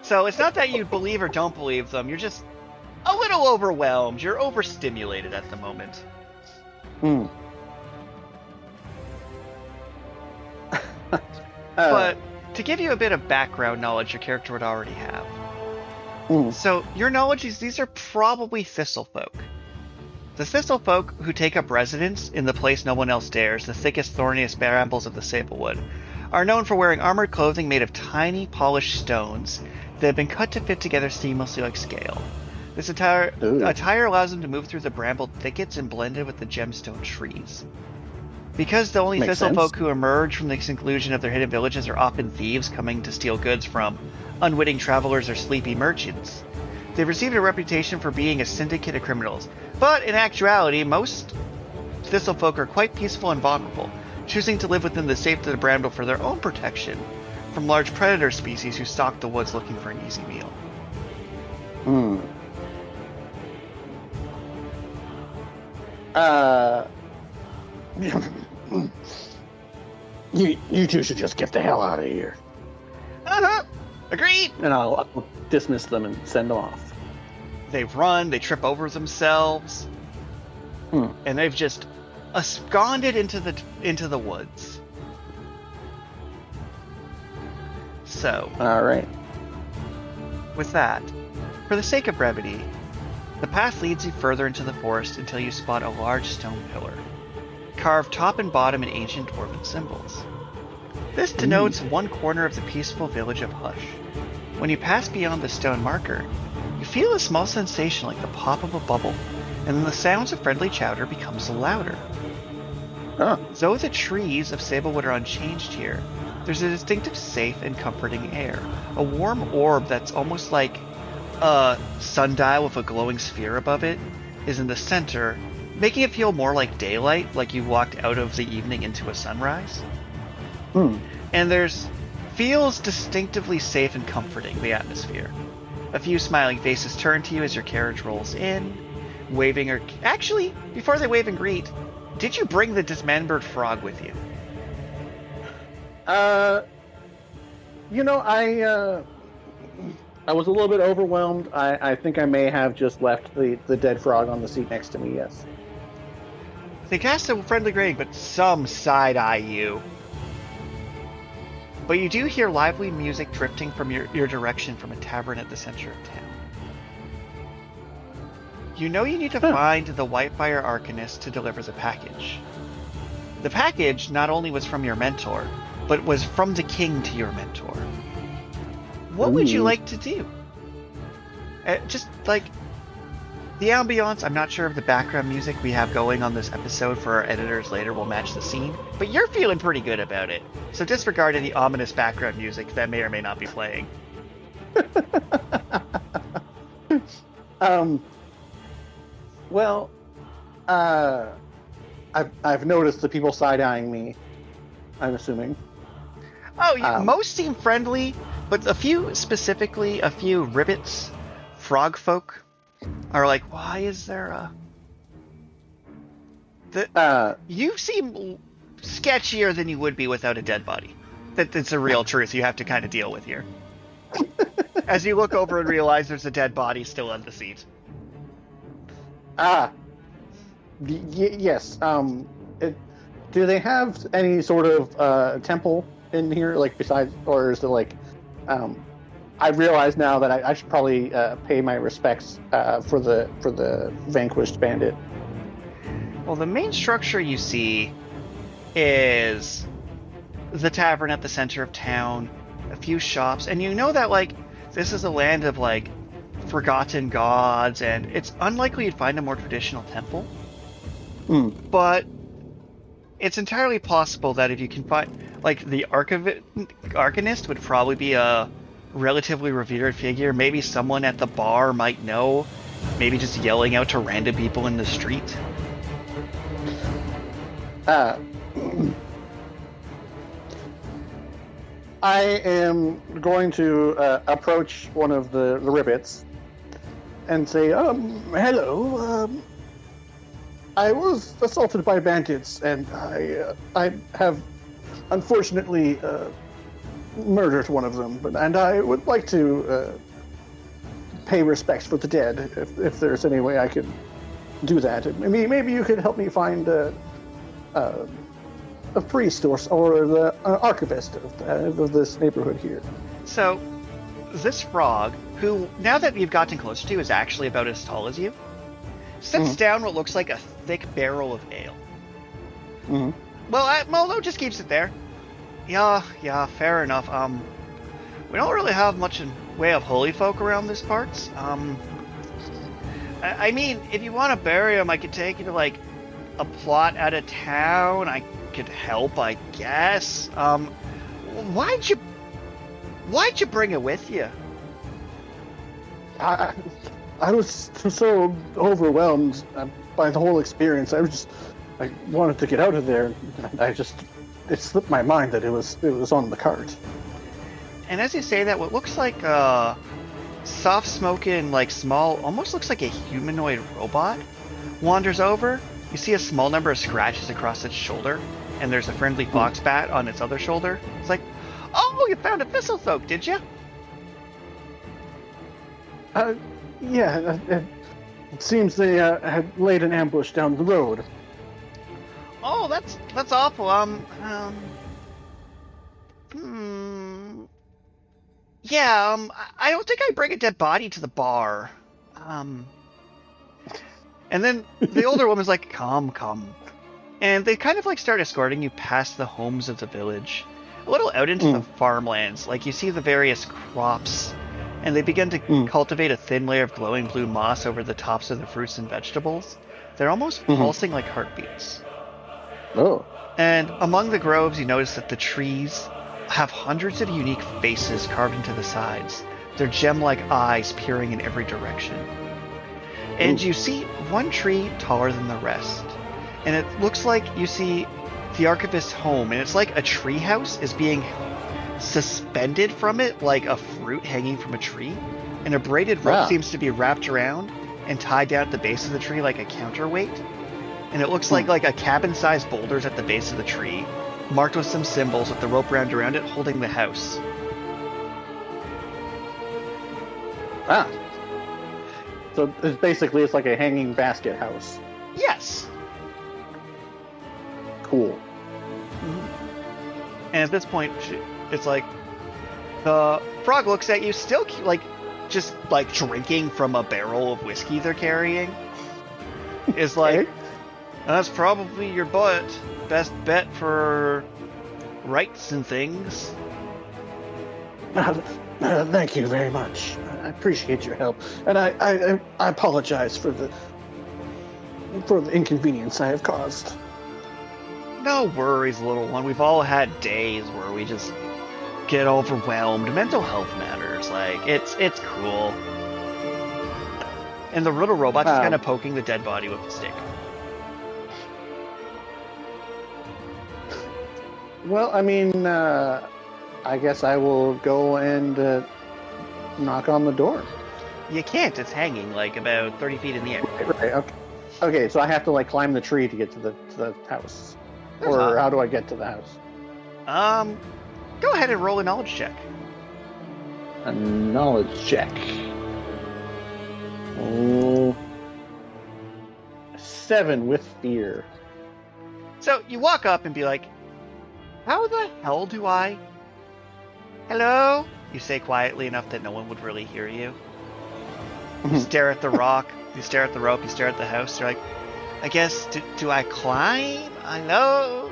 So it's not that you believe or don't believe them. You're just a little overwhelmed. You're overstimulated at the moment. But to give you a bit of background knowledge your character would already have. So your knowledge is these are probably Thistlefolk. The Thistlefolk, who take up residence in the place no one else dares, the thickest, thorniest brambles of the Sablewood, are known for wearing armored clothing made of tiny, polished stones that have been cut to fit together seamlessly like scale. This attire allows them to move through the brambled thickets and blend in with the gemstone trees. Because the only Thistlefolk who emerge from the seclusion of their hidden villages are often thieves coming to steal goods from unwitting travelers or sleepy merchants, they've received a reputation for being a syndicate of criminals. But in actuality, most Thistlefolk are quite peaceful and vulnerable, choosing to live within the safety of the bramble for their own protection from large predator species who stalk the woods looking for an easy meal. You two should just get the hell out of here. Agreed! And I'll dismiss them and send them off. They run, they trip over themselves, and they've just absconded into the woods. So, all right. With that, for the sake of brevity, the path leads you further into the forest until you spot a large stone pillar, carved top and bottom in ancient dwarven symbols. This denotes one corner of the peaceful village of Hush. When you pass beyond the stone marker, you feel a small sensation like the pop of a bubble, and then the sounds of friendly chatter becomes louder. Though the trees of Sablewood are unchanged here, there's a distinctive safe and comforting air. A warm orb that's almost like a sundial with a glowing sphere above it is in the center, making it feel more like daylight, like you walked out of the evening into a sunrise. And there's feels distinctively safe and comforting, the atmosphere. A few smiling faces turn to you as your carriage rolls in, waving or... Actually, before they wave and greet, did you bring the dismembered frog with you? I was a little bit overwhelmed. I think I may have just left the dead frog on the seat next to me, yes. They cast a friendly greeting, but some side-eye you. But you do hear lively music drifting from your direction from a tavern at the center of town. You know you need to find the Whitefire Arcanist to deliver the package. The package not only was from your mentor, but was from the king to your mentor. What would you like to do? Just like the ambiance, I'm not sure if the background music we have going on this episode for our editors later will match the scene, but you're feeling pretty good about it. So disregard any ominous background music that may or may not be playing. Well, I've noticed the people side-eyeing me, I'm assuming. Oh, most seem friendly, but a few ribbits, frog folk, are like, why is there you seem sketchier than you would be without a dead body. That's a real truth you have to kind of deal with here. As you look over and realize there's a dead body still on the seat. Yes. Do they have any sort of temple in here, like besides, or is it like? I realize now that I should probably pay my respects for the vanquished bandit. Well, the main structure you see is the tavern at the center of town, a few shops, and you know that like this is a land of like forgotten gods, and it's unlikely you'd find a more traditional temple. But it's entirely possible that if you can find, like, the Arcanist would probably be a relatively revered figure. Maybe someone at the bar might know. Maybe just yelling out to random people in the street. I am going to approach one of the ribbits and say, hello, I was assaulted by bandits, and I have unfortunately murdered one of them, and I would like to pay respects for the dead, if there's any way I could do that. Maybe you could help me find a priest or the archivist of this neighborhood here. So, this frog, who, now that you've gotten closer to, is actually about as tall as you, sits down what looks like a thick barrel of ale. Well, no, just keeps it there. Yeah, fair enough. We don't really have much in way of holy folk around these parts. I mean, if you want to bury him, I could take you to, like, a plot out of town. I could help, I guess. Why'd you bring it with you? I was so overwhelmed by the whole experience. I wanted to get out of there. It slipped my mind that it was on the cart. And as you say that, what looks like soft-smoking, like small, almost looks like a humanoid robot, wanders over. You see a small number of scratches across its shoulder, and there's a friendly fox bat on its other shoulder. It's like, oh, you found a Thistlefolk, did you? Yeah, it seems they had laid an ambush down the road. Oh, that's awful. Yeah, I don't think I'd bring a dead body to the bar. And then the older woman's like, come. And they kind of like start escorting you past the homes of the village, a little out into the farmlands. Like you see the various crops, and they begin to cultivate a thin layer of glowing blue moss over the tops of the fruits and vegetables. They're almost pulsing like heartbeats. Oh. And among the groves, you notice that the trees have hundreds of unique faces carved into the sides. They're gem-like eyes peering in every direction. And you see one tree taller than the rest. And it looks like you see the archivist's home, and it's like a treehouse is being suspended from it like a fruit hanging from a tree, and a braided rope seems to be wrapped around and tied down at the base of the tree like a counterweight. And it looks like a cabin-sized boulders at the base of the tree, marked with some symbols with the rope round around it holding the house. Ah. So it's like a hanging basket house. Yes. Cool. And at this point, it's like the frog looks at you, still just drinking from a barrel of whiskey they're carrying. Is like, that's probably your best bet for rights and things. Thank you very much. I appreciate your help, and I apologize for the inconvenience I have caused. No worries, little one. We've all had days where we just get overwhelmed. Mental health matters. Like, it's cool. And the little robot's just kind of poking the dead body with a stick. Well, I mean, I guess I will go and knock on the door. You can't. It's hanging like about 30 feet in the air. Right. Okay. So I have to climb the tree to get to the house. How do I get to the house? Go ahead and roll a knowledge check. A knowledge check. Oh, 7 with fear. So you walk up and be like, how the hell do I... Hello? You say quietly enough that no one would really hear you. You stare at the rock, you stare at the rope, you stare at the house. You're like, I guess, do I climb? Hello?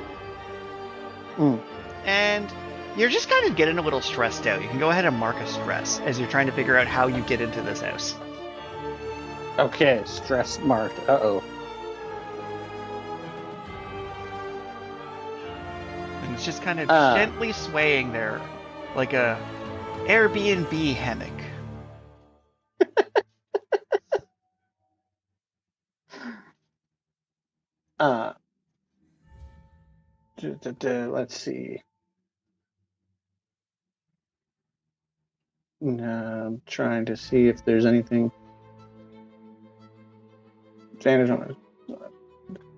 And you're just kind of getting a little stressed out. You can go ahead and mark a stress as you're trying to figure out how you get into this house. Okay, stress marked. Uh-oh. And it's just kind of gently swaying there, like a Airbnb hammock. Let's see. I'm trying to see if there's anything. Advantage on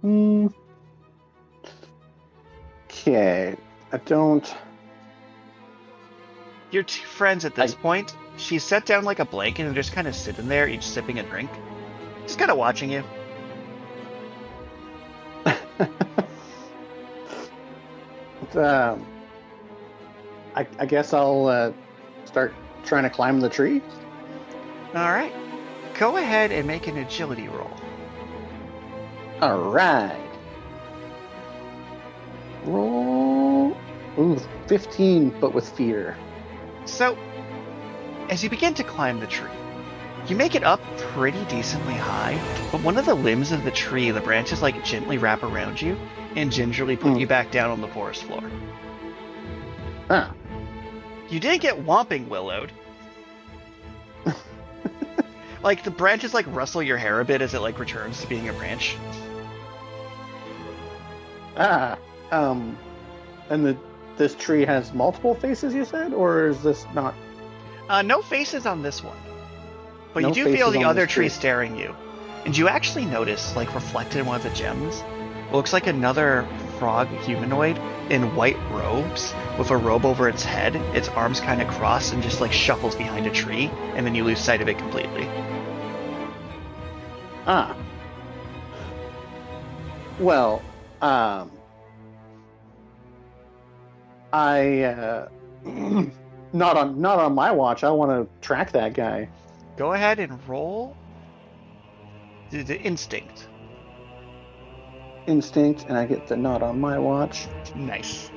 it. Okay. I don't. Your two friends at this point, she's set down like a blanket and just kind of sitting there, each sipping a drink. Just kind of watching you. I guess I'll start trying to climb the tree. Alright. Go ahead and make an agility roll. Alright. Roll. Ooh, 15, but with fear. So, as you begin to climb the tree, you make it up pretty decently high, but one of the limbs of the tree, the branches gently wrap around you and gingerly put you back down on the forest floor. Ah. You didn't get whomping willowed. The branches rustle your hair a bit as it returns to being a branch. And this tree has multiple faces, you said? Or is this not? No faces on this one. But you do feel the other tree staring you. And you actually notice, reflected in one of the gems, looks like another frog humanoid in white robes with a robe over its head. Its arms kind of cross and just shuffles behind a tree, and then you lose sight of it completely. Ah. Well, I not on my watch. I want to track that guy. Go ahead and roll the instinct. Instinct, and I get the not on my watch. Nice.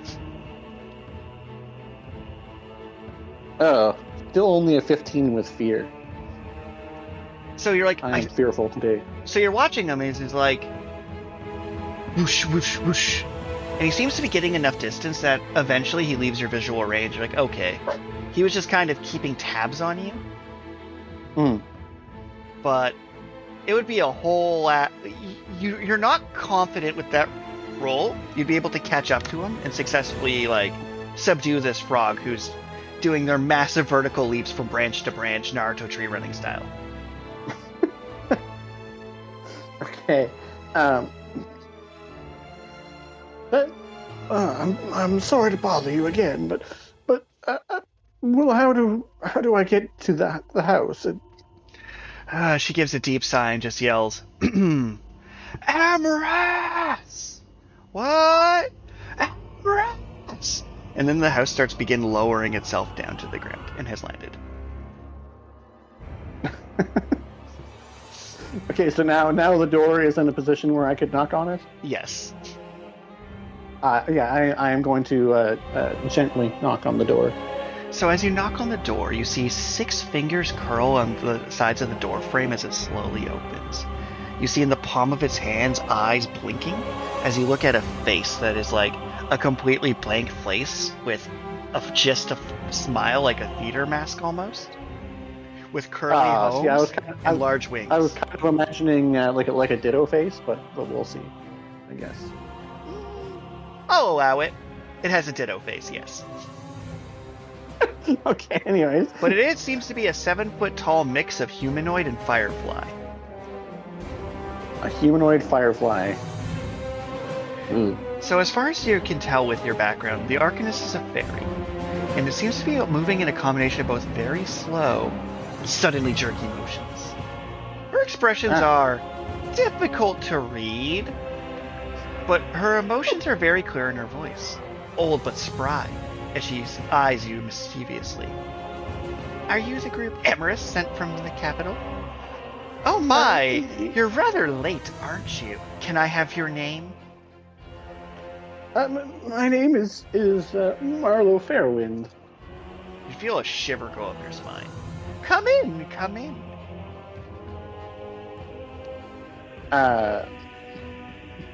Oh, still only a 15 with fear. So you're I'm fearful today. So you're watching him, and he's like, whoosh, whoosh, whoosh. And he seems to be getting enough distance that eventually he leaves your visual range. You're like, okay. He was just kind of keeping tabs on you. But it would be a whole lot. You're not confident with that roll. You'd be able to catch up to him and successfully, subdue this frog who's doing their massive vertical leaps from branch to branch, Naruto tree running style. Okay. I'm sorry to bother you again, but well, how do I get to the house? She gives a deep sigh and just yells, Amaras! What? Amaras! And then the house starts lowering itself down to the ground and has landed. Okay, so now the door is in a position where I could knock on it? Yes. Yeah, I am going to gently knock on the door. So as you knock on the door, you see 6 fingers curl on the sides of the door frame as it slowly opens. You see in the palm of its hands eyes blinking as you look at a face that is like a completely blank face with just a smile, like a theater mask almost, with curly homes and large wings. I was kind of imagining like a ditto face, but we'll see, I guess. I'll allow it. It has a ditto face, yes. Okay, anyways. But it seems to be a 7-foot-tall mix of humanoid and firefly. A humanoid firefly. So as far as you can tell with your background, the Arcanist is a fairy. And it seems to be moving in a combination of both very slow and suddenly jerky motions. Her expressions are difficult to read, but her emotions are very clear in her voice. Old but spry, as she eyes you mischievously. Are you the group Emerus sent from the capital? Oh my, you're rather late, aren't you? Can I have your name? My name is Marlo Fairwind. You feel a shiver go up your spine. Come in, come in.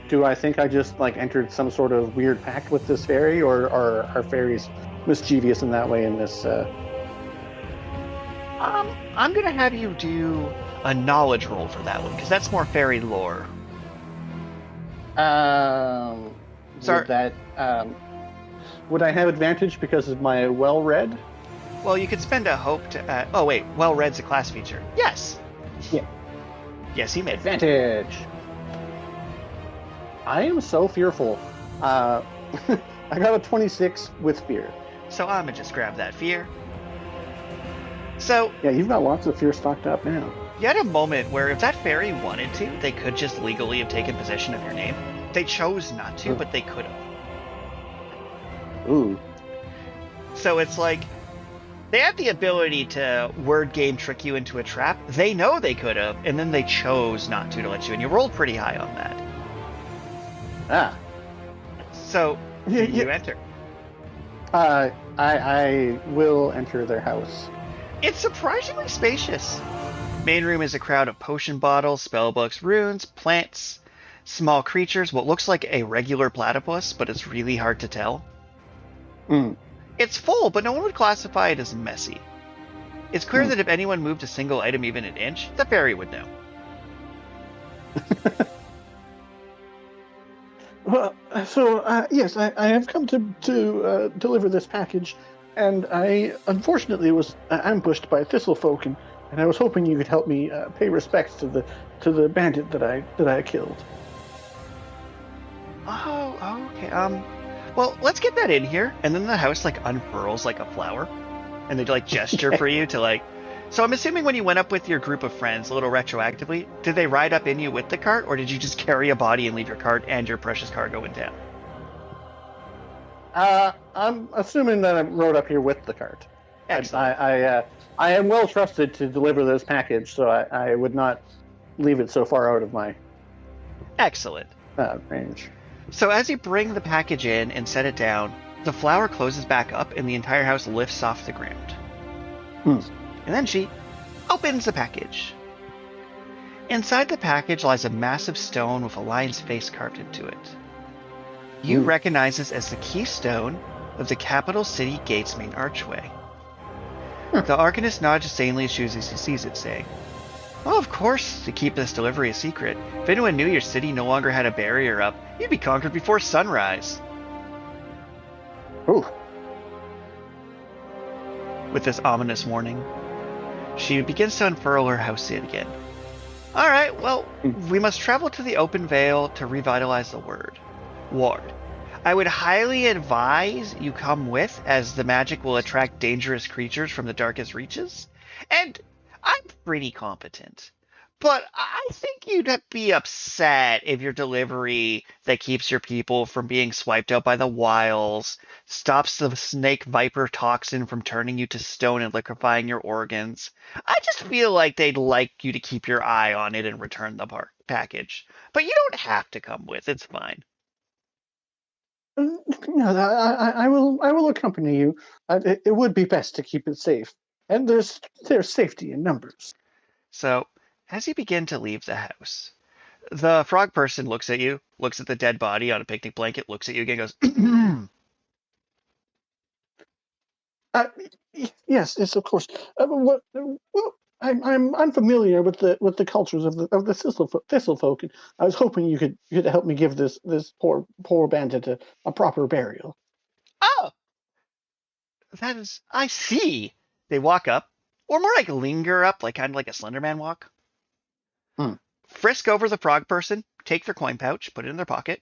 Do I think I just entered some sort of weird pact with this fairy, or are fairies mischievous in that way in this? I'm gonna have you do a knowledge roll for that one because that's more fairy lore. Sorry. Would I have advantage because of my well-read? Well, you could spend a hope to. Oh wait, well-read's a class feature. Yes. Yeah. Yes, he made advantage. I am so fearful. I got a 26 with fear. So I'm gonna just grab that fear. So yeah, you've got lots of fear stocked up now. You had a moment where if that fairy wanted to, they could just legally have taken possession of your name. They chose not to, but they could have. Ooh. So it's like they have the ability to word game trick you into a trap. They know they could have, and then they chose not to let you, and you rolled pretty high on that. So you enter. I will enter their house. It's surprisingly spacious. Main room is a crowd of potion bottles, spellbooks, runes, plants, small creatures, what looks like a regular platypus, but it's really hard to tell. It's full, but no one would classify it as messy. It's clear that if anyone moved a single item even an inch, the fairy would know. Well, so yes, I have come to deliver this package, and I unfortunately was ambushed by Thistlefolk, and I was hoping you could help me pay respects to the bandit that I killed. Oh, okay. Well, let's get that in here, and then the house unfurls like a flower, and they gesture for you to So I'm assuming when you went up with your group of friends, a little retroactively, did they ride up in you with the cart, or did you just carry a body and leave your cart and your precious cargo in town? I'm assuming that I rode up here with the cart. Excellent. I am well trusted to deliver this package, so I would not leave it so far out of my excellent range. So as you bring the package in and set it down, the flower closes back up and the entire house lifts off the ground. And then she opens the package. Inside the package lies a massive stone with a lion's face carved into it. You recognize this as the keystone of the capital city gate's main archway. The Arcanist nods sanely as soon as he sees it, saying, "Well, of course, to keep this delivery a secret. If anyone knew your city no longer had a barrier up, you'd be conquered before sunrise." Ooh. with this ominous warning. She begins to unfurl her house again. All right, well, we must travel to the open vale to revitalize the ward. I would highly advise you come with, as the magic will attract dangerous creatures from the darkest reaches. And I'm pretty competent. But I think you'd be upset if your delivery that keeps your people from being swiped out by the wiles, stops the snake viper toxin from turning you to stone and liquefying your organs. I just feel like they'd like you to keep your eye on it and return the package. But you don't have to come with, it's fine. No, I will accompany you. It would be best to keep it safe, and there's safety in numbers. So, as you begin to leave the house, the frog person looks at you, looks at the dead body on a picnic blanket, looks at you again, goes, Yes, of course. I'm unfamiliar with the cultures of the Thistlefolk. And I was hoping you could help me give this poor bandit a proper burial. Oh, that is, I see. They walk up, or more like linger up, like kind of like a Slenderman walk. Frisk over the frog person, take their coin pouch, put it in their pocket,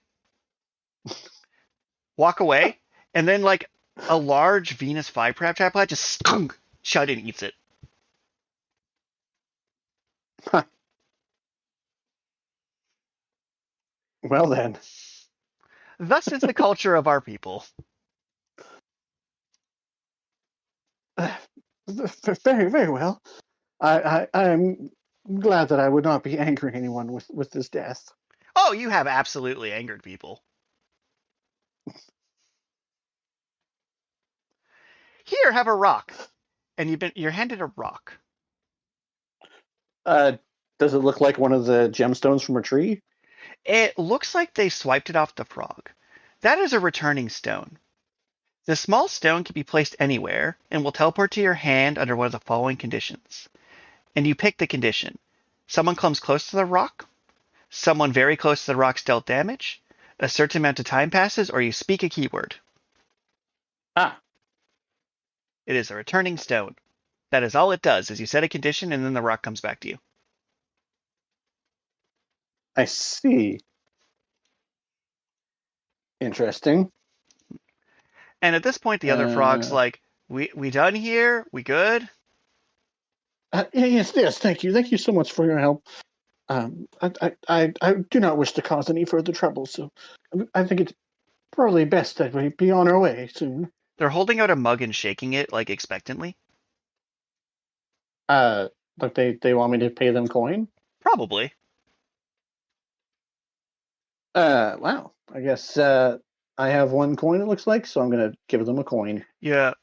walk away, and then like a large Venus flytrap just skunk, shut and eats it. Huh. Well then. Thus is the culture of our people. Very, very well. I'm glad that I would not be angering anyone with this death. Oh, you have absolutely angered people. Here, have a rock. And you're handed a rock. Does it look like one of the gemstones from a tree? It looks like they swiped it off the frog. That is a returning stone. The small stone can be placed anywhere and will teleport to your hand under one of the following conditions. And you pick the condition. Someone comes close to the rock, someone very close to the rock's dealt damage, a certain amount of time passes, or you speak a keyword. It is a returning stone. That is all it does, is you set a condition and then the rock comes back to you. I see. Interesting. And at this point, the other frog's like, we done here? We good? Yes, thank you. Thank you so much for your help. I do not wish to cause any further trouble, so I think it's probably best that we be on our way soon. They're holding out a mug and shaking it, like, expectantly. Like they want me to pay them coin? Probably. Wow. I guess I have one coin, it looks like, so I'm going to give them a coin. Yeah.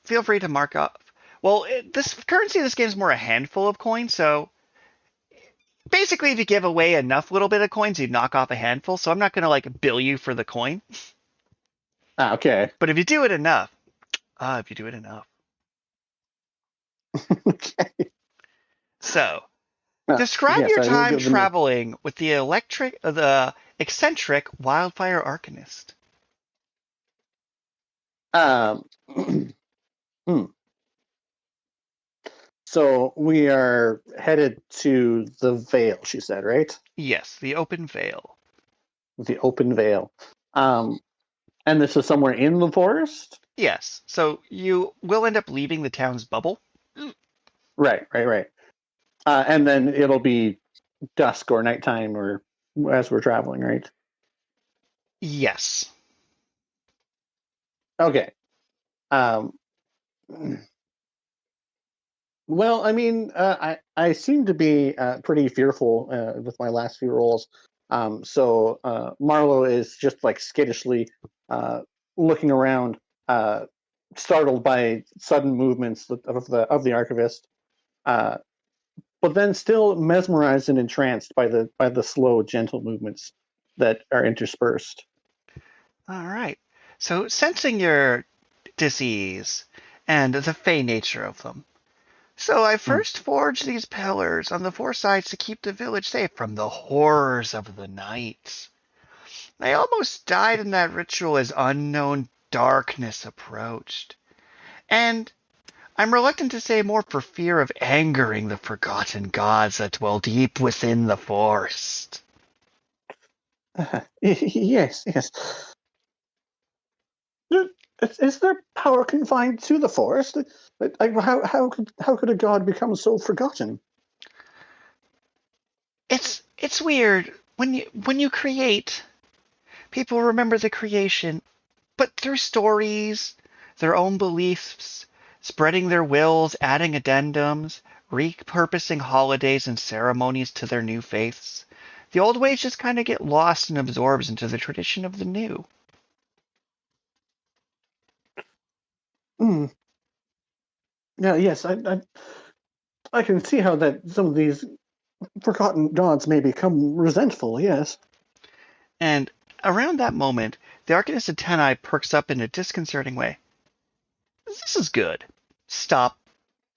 Feel free to mark off. Well, this currency in this game is more a handful of coins, so basically if you give away enough little bit of coins, you'd knock off a handful, so I'm not going to, like, bill you for the coin. Okay. But if you do it enough. Okay. So, describe your time traveling with the eccentric Whitefire Arcanist. So we are headed to the Vale, she said, right? Yes, the open vale. The open Vale. And this is somewhere in the forest? Yes. So you will end up leaving the town's bubble. Right. And then it'll be dusk or nighttime or as we're traveling, right? Yes. Okay. Well, I mean, I seem to be pretty fearful with my last few rolls. So Marlowe is just like skittishly looking around, startled by sudden movements of the archivist, but then still mesmerized and entranced by the slow, gentle movements that are interspersed. All right. So sensing your disease and the fey nature of them. So I first forged these pillars on the four sides to keep the village safe from the horrors of the night. I almost died in that ritual as unknown darkness approached. And I'm reluctant to say more for fear of angering the forgotten gods that dwell deep within the forest. Yes, yes. Is there power confined to the forest? How could a god become so forgotten? It's weird. When you create, people remember the creation, but through stories, their own beliefs, spreading their wills, adding addendums, repurposing holidays and ceremonies to their new faiths. The old ways just kind of get lost and absorbed into the tradition of the new. Hmm. Yeah, yes, I can see how that some of these forgotten gods may become resentful. Yes. And around that moment, the Arcanist antennae perks up in a disconcerting way. This is good. Stop.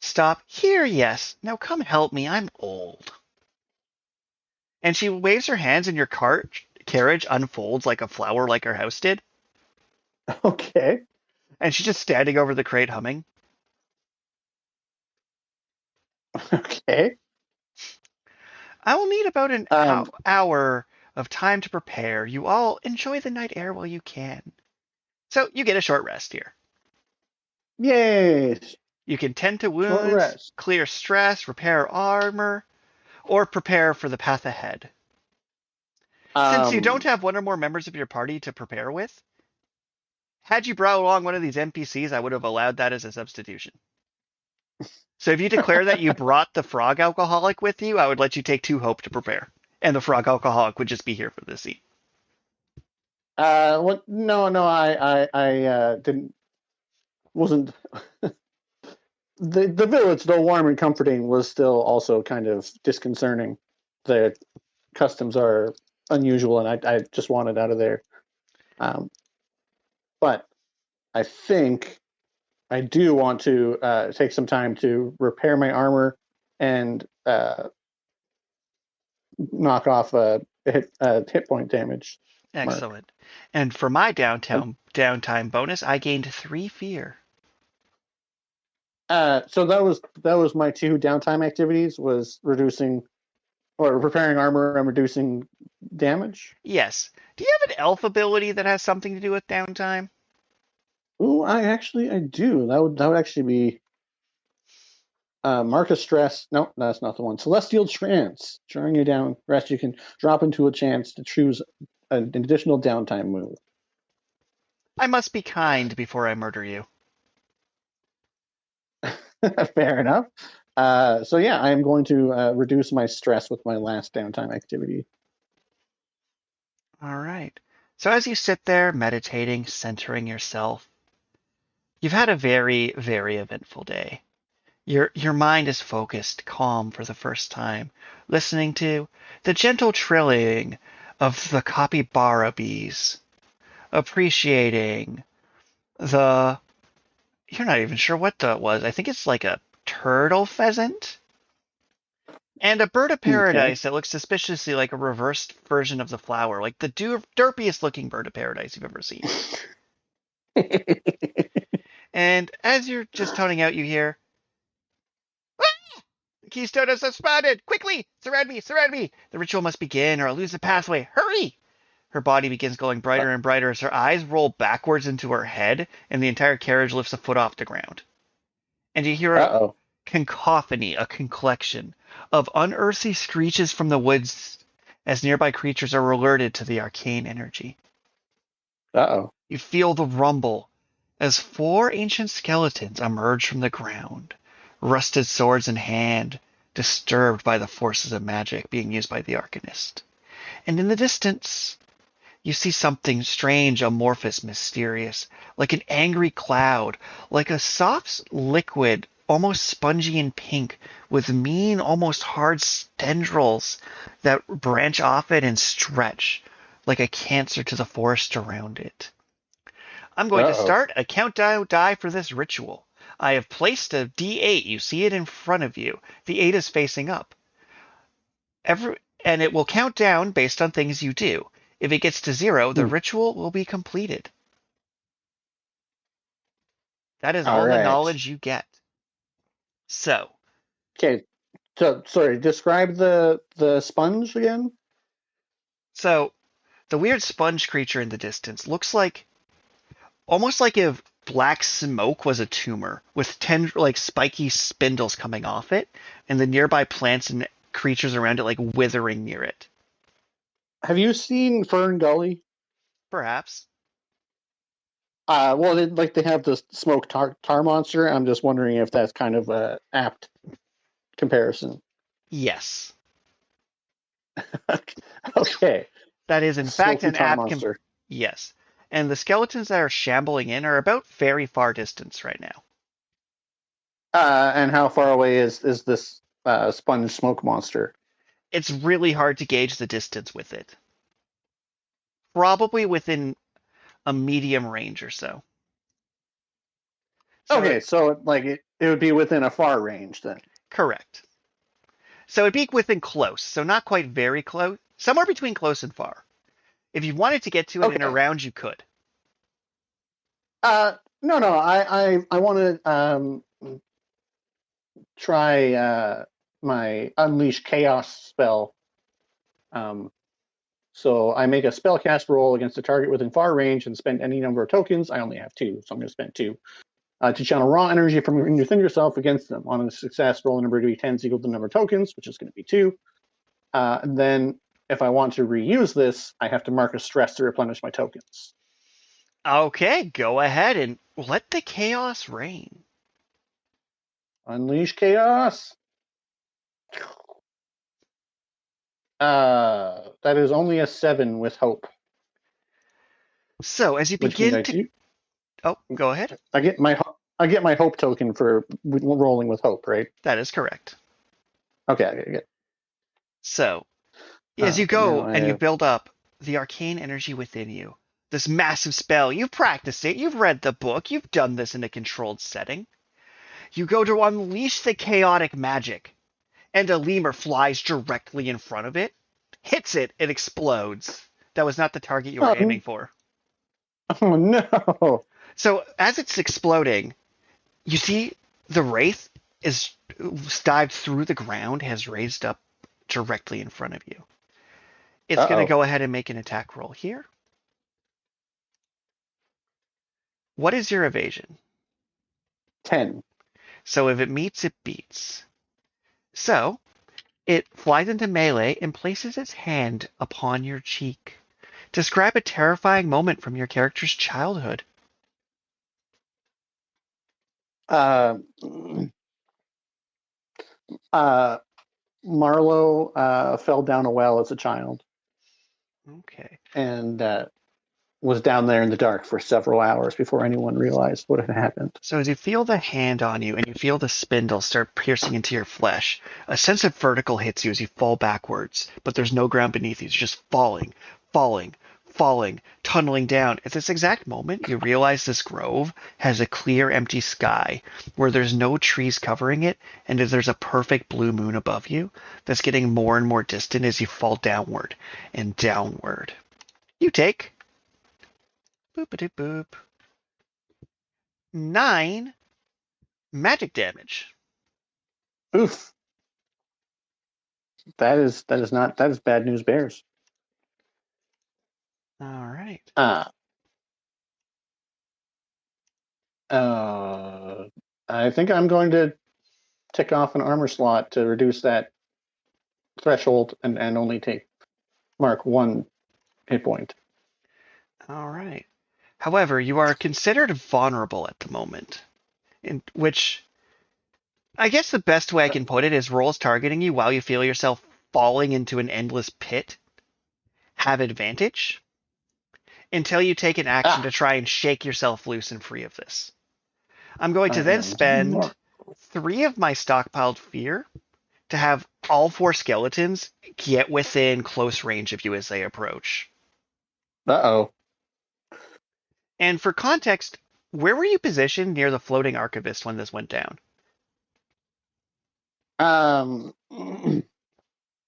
Stop. Here, yes. Now come help me. I'm old. And she waves her hands, and your carriage unfolds like a flower, like her house did. Okay. And she's just standing over the crate humming. Okay. I will need about an Um. hour of time to prepare. You all enjoy the night air while you can. So you get a short rest here. Yay. You can tend to Short wounds, rest. clear stress, repair armor, or prepare for the path ahead. Since you don't Um. have one or more members of your party to prepare with, had you brought along one of these NPCs, I would have allowed that as a substitution. So if you declare that you brought the frog alcoholic with you, I would let you take 2 hope to prepare. And the frog alcoholic would just be here for this scene. What? No, no. I didn't. Wasn't the village, though warm and comforting, was still also kind of disconcerting. The customs are unusual, and I just wanted out of there. Um, but I think I do want to take some time to repair my armor and knock off hit point damage mark. Excellent. And for my And, downtime bonus, I gained 3 fear. so that was my 2 downtime activities, was reducing or repairing armor and reducing damage. Yes. Do you have an elf ability that has something to do with downtime? Ooh, I do. That would actually be Marcus Stress. No, that's not the one. Celestial Trance. During your down rest, you can drop into a chance to choose an additional downtime move. I must be kind before I murder you. Fair enough. So yeah, I am going to reduce my stress with my last downtime activity. All right. So as you sit there meditating, centering yourself, you've had a very, very eventful day. Your mind is focused, calm for the first time, listening to the gentle trilling of the capybara bees, appreciating the you're not even sure what that was. I think it's like a turtle pheasant and a bird of Okay. paradise that looks suspiciously like a reversed version of the flower, like the derpiest looking bird of paradise you've ever seen. And as you're just toning out, you hear, "Ah! Keystone has spotted! Quickly! Surround me! Surround me! The ritual must begin or I'll lose the pathway! Hurry!" Her body begins glowing brighter and brighter as her eyes roll backwards into her head and the entire carriage lifts a foot off the ground. And you hear a Uh-oh. cacophony, a collection of unearthly screeches from the woods as nearby creatures are alerted to the arcane energy. Uh-oh. You feel the rumble as 4 ancient skeletons emerge from the ground, rusted swords in hand, disturbed by the forces of magic being used by the Arcanist. And in the distance, you see something strange, amorphous, mysterious, like an angry cloud, like a soft liquid, almost spongy and pink, with mean, almost hard tendrils that branch off it and stretch like a cancer to the forest around it. I'm going to Uh-oh. start a countdown die for this ritual. I have placed a D8. You see it in front of you. The 8 is facing up. And it will count down based on things you do. If it gets to 0, the Hmm. ritual will be completed. That is All all the right. knowledge you get. So, Okay. So sorry. Describe the sponge again. so the weird sponge creature in the distance looks like almost like if black smoke was a tumor with 10 like spiky spindles coming off it, and the nearby plants and creatures around it like withering near it. Have you seen Fern Gully? Perhaps. Well, they have the smoke tar monster. I'm just wondering if that's kind of a apt comparison. Yes. Okay, That is in fact smoky an tar apt monster. yes. And the skeletons that are shambling in are about very far distance right now. And how far away is this sponge smoke monster? It's really hard to gauge the distance with it. Probably within a medium range or so. So Okay, so it would be within a far range then. correct. So it'd be within close, so not quite very close, somewhere between close and far. If you wanted to get to it in a Okay. round, you could. No, no. I want to try my unleash chaos spell. So I make a spellcast roll against a target within far range and spend any number of tokens. I only have 2, so I'm going to spend 2 to channel raw energy from within yourself against them. On a success, roll a number to be 10 equal to the number of tokens, which is going to be 2. And then if I want to reuse this, I have to mark a stress to replenish my tokens. Okay, go ahead and let the chaos reign. Unleash chaos. That is only a 7 with hope. So as you Which means begin to, oh, go ahead. I get my hope token for rolling with hope, right? That is correct. Okay, good. So as you go and you have... build up the arcane energy within you, this massive spell, you've practiced it, you've read the book, you've done this in a controlled setting. You go to unleash the chaotic magic, and a lemur flies directly in front of it, hits it, it explodes. That was not the target you were aiming for. Oh no! So as it's exploding, you see the wraith is dived through the ground, has raised up directly in front of you. It's going to go ahead and make an attack roll here. What is your evasion? 10. So if it meets, it beats. So it flies into melee and places its hand upon your cheek. Describe a terrifying moment from your character's childhood. Uh, Marlowe fell down a well as a child. Okay. And was down there in the dark for several hours before anyone realized what had happened. So as you feel the hand on you and you feel the spindle start piercing into your flesh, a sense of vertical hits you as you fall backwards, but there's no ground beneath you. It's just falling, falling, falling, tunneling down. At this exact moment, you realize this grove has a clear, empty sky where there's no trees covering it, and there's a perfect blue moon above you that's getting more and more distant as you fall downward and downward. You take boop-a-doop-boop 9 magic damage. Oof. That is bad news bears. All right. I think I'm going to tick off an armor slot to reduce that threshold and only mark 1 hit point. All right. However, you are considered vulnerable at the moment, in which I guess the best way I can put it is rolls targeting you while you feel yourself falling into an endless pit have advantage until you take an action to try and shake yourself loose and free of this. I'm going to then spend 3 of my stockpiled fear to have all 4 skeletons get within close range of you as they approach. Uh-oh. And for context, where were you positioned near the floating archivist when this went down?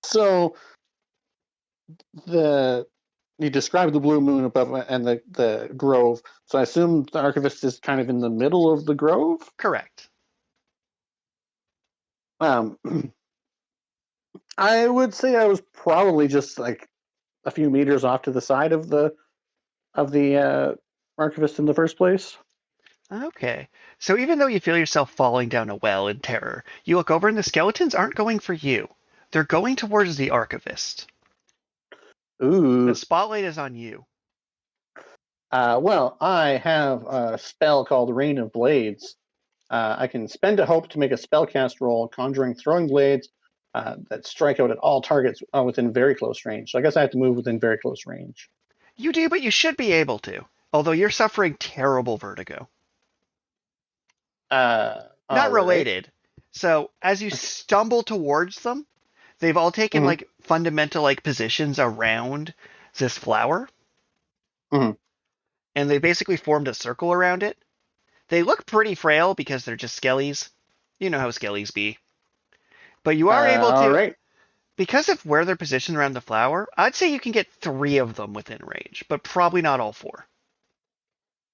So you described the blue moon above and the grove. So I assume the archivist is kind of in the middle of the grove? Correct. Um, I would say I was probably just like a few meters off to the side of the archivist in the first place. Okay. So even though you feel yourself falling down a well in terror, you look over and the skeletons aren't going for you. They're going towards the archivist. The Ooh. spotlight is on you. Well, I have a spell called Rain of Blades. I can spend a hope to make a spellcast roll, conjuring throwing blades that strike out at all targets within very close range. So I guess I have to move within very close range. You do, but you should be able to. Although you're suffering terrible vertigo. Not related. So as you stumble towards them, they've all taken like fundamental like positions around this flower. Mm-hmm. And they basically formed a circle around it. They look pretty frail because they're just skellies. You know how skellies be. But you are able to, all right. because of where they're positioned around the flower, I'd say you can get 3 of them within range, but probably not all 4.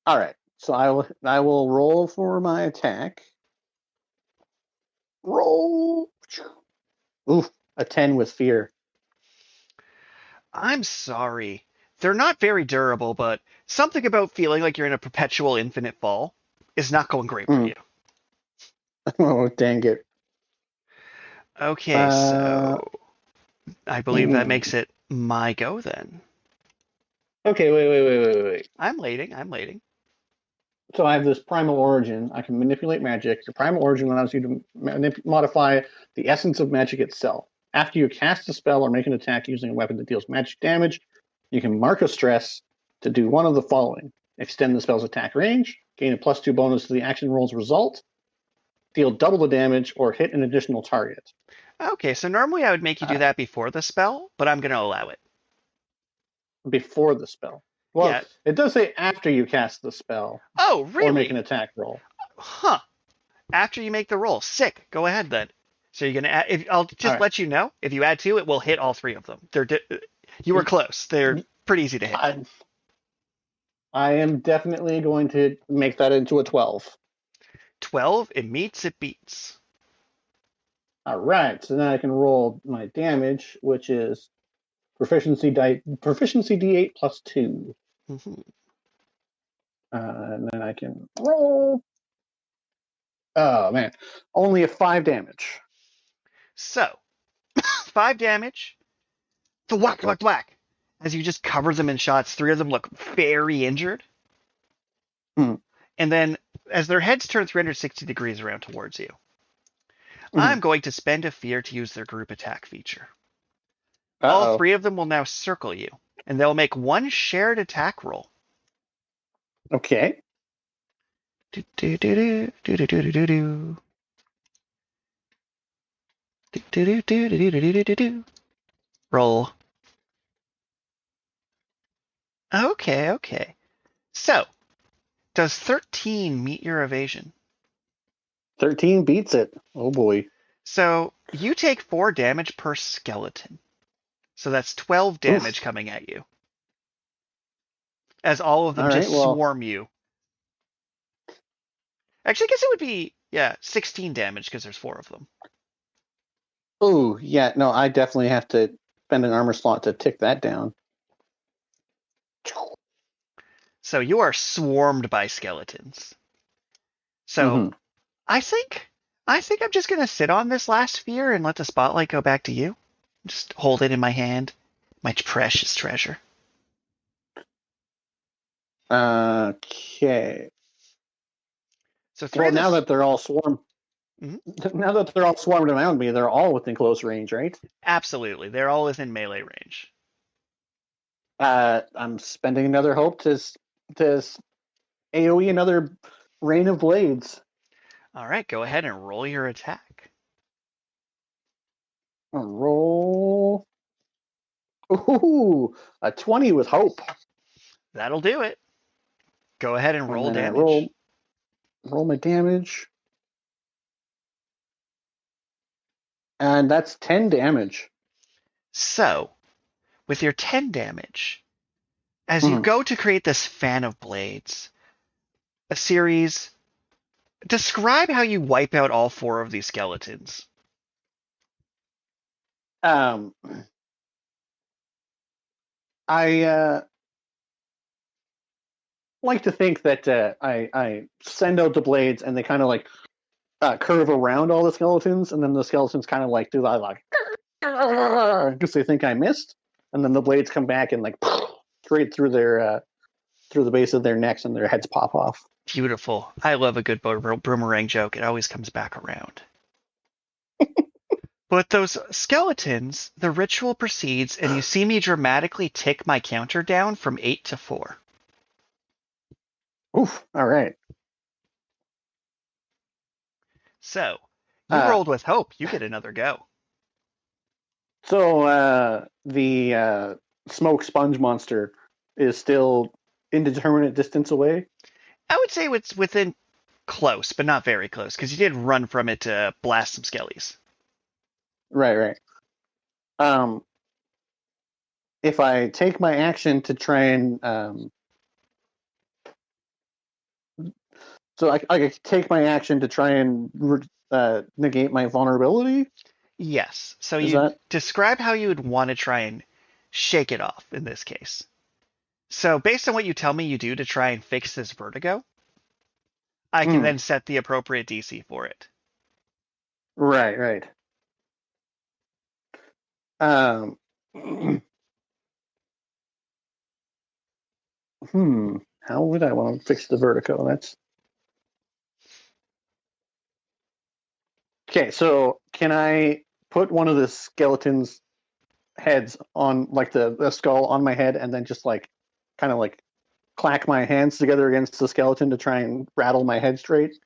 All right. So I will roll for my attack. Roll. Oof, a 10 with fear. I'm sorry. They're not very durable, but something about feeling like you're in a perpetual infinite fall is not going great for you. Oh, dang it. Okay, so I believe that makes it my go then. Okay, wait. I'm waiting. So I have this primal origin. I can manipulate magic. Your primal origin allows you to modify the essence of magic itself. After you cast a spell or make an attack using a weapon that deals magic damage, you can mark a stress to do one of the following: extend the spell's attack range, gain a +2 bonus to the action roll's result, deal double the damage, or hit an additional target. Okay, so normally I would make you do that before the spell, but I'm going to allow it. Before the spell. Well, yeah. It does say after you cast the spell. Oh, really? Or make an attack roll. Huh. After you make the roll. Sick. Go ahead then. So you're gonna add, I'll just let you know, if you add 2, it will hit all 3 of them. You were close. They're pretty easy to hit. I am definitely going to make that into a 12. 12, it meets, it beats. All right, so now I can roll my damage, which is proficiency D8 plus 2. Mm-hmm. And then I can roll. Oh man, only a 5 damage. So, 5 damage. The whack. As you just cover them in shots, 3 of them look very injured. And then, as their heads turn 360 degrees around towards you, I'm going to spend a fear to use their group attack feature. All 3 of them will now circle you, and they'll make 1 shared attack roll. Okay. Roll. Okay. So, does 13 meet your evasion? 13 beats it. Oh boy. So, you take 4 damage per skeleton. So that's 12 damage coming at you. As all of them swarm you. Actually, I guess it would be, 16 damage because there's 4 of them. Oh, yeah. No, I definitely have to spend an armor slot to tick that down. So you are swarmed by skeletons. So I think I'm just going to sit on this last fear and let the spotlight go back to you. Just hold it in my hand. My precious treasure. Okay. So now that they're all swarmed, now that they're all swarmed around me, they're all within close range, right? Absolutely, they're all within melee range. I'm spending another hope to AOE another rain of blades. All right, go ahead and roll your attack. Roll. Ooh, a 20 with hope. That'll do it. Go ahead and roll damage. Roll my damage. And that's 10 damage. So, with your 10 damage, as you go to create this fan of blades, describe how you wipe out all 4 of these skeletons. Um, I like to think that I send out the blades and they kind of like curve around all the skeletons, and then the skeletons kind of like do that like because they think I missed, and then the blades come back and like straight through their through the base of their necks, and their heads pop off. Beautiful. I love a good boomerang joke. It always comes back around. But those skeletons, the ritual proceeds, and you see me dramatically tick my counter down from 8 to 4. Oof! All right. So, you rolled with hope. You get another go. So the smoke sponge monster is still indeterminate distance away. I would say it's within close, but not very close, because you did run from it to blast some skellies. Right. If I take my action to try and so I take my action to try and negate my vulnerability. Yes. So Is you that describe how you would want to try and shake it off in this case. So based on what you tell me you do to try and fix this vertigo, I can then set the appropriate DC for it. right? Um, how would I want to fix the vertigo? That's okay. So can I put one of the skeleton's heads on like the skull on my head, and then just like kind of like clack my hands together against the skeleton to try and rattle my head straight?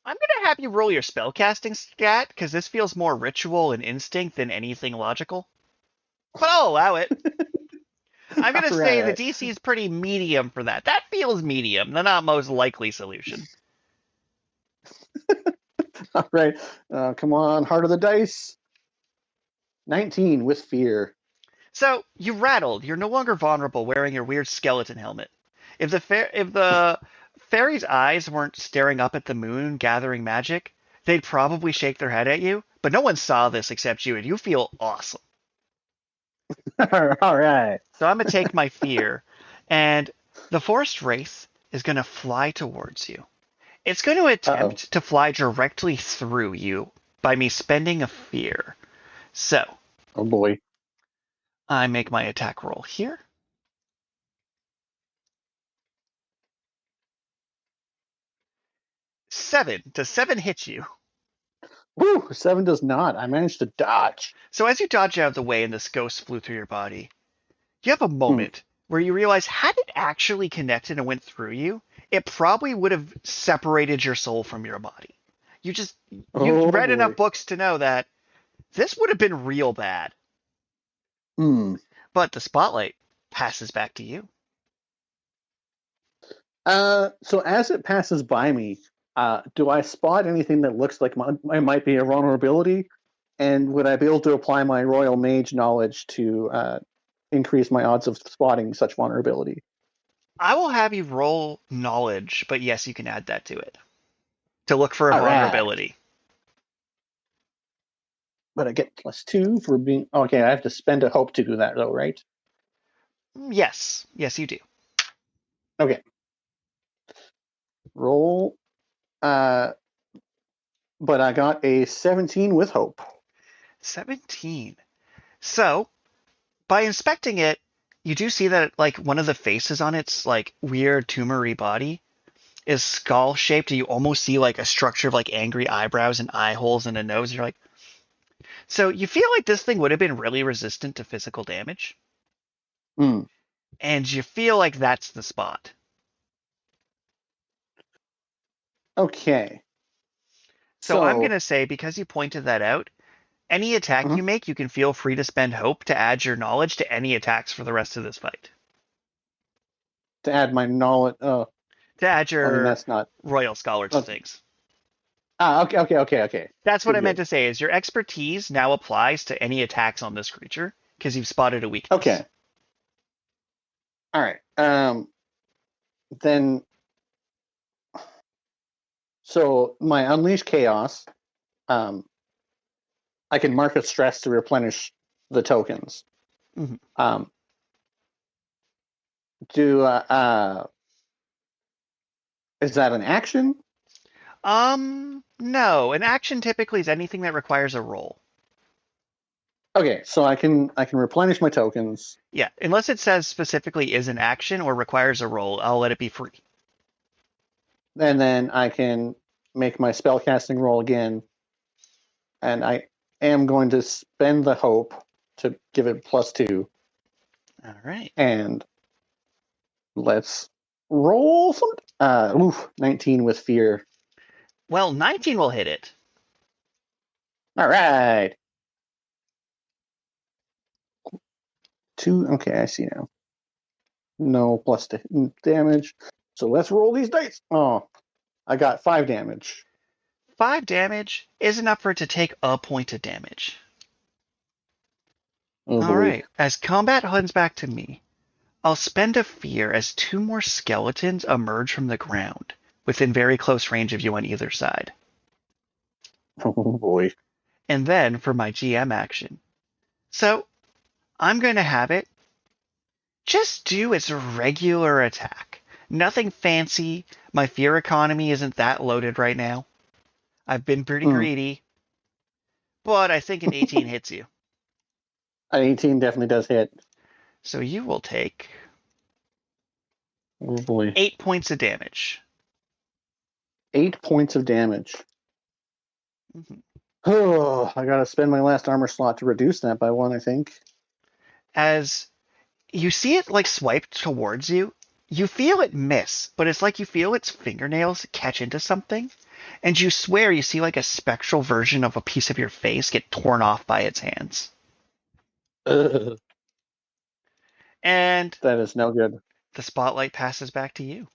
I'm going to have you roll your spellcasting stat, because this feels more ritual and instinct than anything logical. But I'll allow it. I'm going to say the DC is pretty medium for that. That feels medium, the not most likely solution. All right. Come on, heart of the dice. 19 with fear. So, you rattled. You're no longer vulnerable wearing your weird skeleton helmet. If the fairy's eyes weren't staring up at the moon gathering magic, they'd probably shake their head at you, but no one saw this except you, and you feel awesome. All right. So I'm going to take my fear, and the forest wraith is going to fly towards you. It's going to attempt to fly directly through you by me spending a fear. So, oh boy. I make my attack roll here. 7. Does 7 hit you? Woo! 7 does not. I managed to dodge. So as you dodge out of the way and this ghost flew through your body, you have a moment where you realize, had it actually connected and went through you, it probably would have separated your soul from your body. You've read enough books to know that this would have been real bad. But the spotlight passes back to you. So as it passes by me, do I spot anything that looks like it might be a vulnerability? And would I be able to apply my Royal Mage knowledge to increase my odds of spotting such vulnerability? I will have you roll knowledge, but yes, you can add that to it. To look for a vulnerability. But I get +2 for being... Okay, I have to spend a hope to do that, though, right? Yes. Yes, you do. Okay. Roll. But I got a 17 with hope. 17. So, by inspecting it, you do see that like one of the faces on its like weird tumor-y body is skull-shaped, and you almost see like a structure of like angry eyebrows and eye holes and a nose. You're like, so you feel like this thing would have been really resistant to physical damage, and you feel like that's the spot. Okay. So I'm gonna say, because you pointed that out, any attack you make, you can feel free to spend hope to add your knowledge to any attacks for the rest of this fight. To add my knowledge. To add your that's not royal scholar to things. Okay. That's what I meant to say, is your expertise now applies to any attacks on this creature, because you've spotted a weakness. Okay. All right. Then, so my Unleash Chaos, I can mark a stress to replenish the tokens. Mm-hmm. Is that an action? No. An action typically is anything that requires a roll. Okay, so I can replenish my tokens. Yeah, unless it says specifically is an action or requires a roll, I'll let it be free. And then I can make my spellcasting roll again. And I am going to spend the hope to give it +2. All right. And let's roll some 19 with fear. Well, 19 will hit it. All right. 2. Okay, I see now. No plus damage. So let's roll these dice. Oh, I got 5 damage. 5 damage is enough for it to take a point of damage. Oh, all right. As combat heads back to me, I'll spend a fear as 2 more skeletons emerge from the ground, within very close range of you on either side. Oh boy. And then for my GM action. So, I'm going to have it just do its regular attack. Nothing fancy. My fear economy isn't that loaded right now. I've been pretty greedy. But I think an 18 hits you. An 18 definitely does hit. So you will take... Oh boy. 8 points of damage. 8 points of damage. Mm-hmm. Oh, I gotta spend my last armor slot to reduce that by 1, I think. As you see it like swipe towards you, you feel it miss, but it's like you feel its fingernails catch into something, and you swear you see like a spectral version of a piece of your face get torn off by its hands. Ugh. And that is no good. The spotlight passes back to you.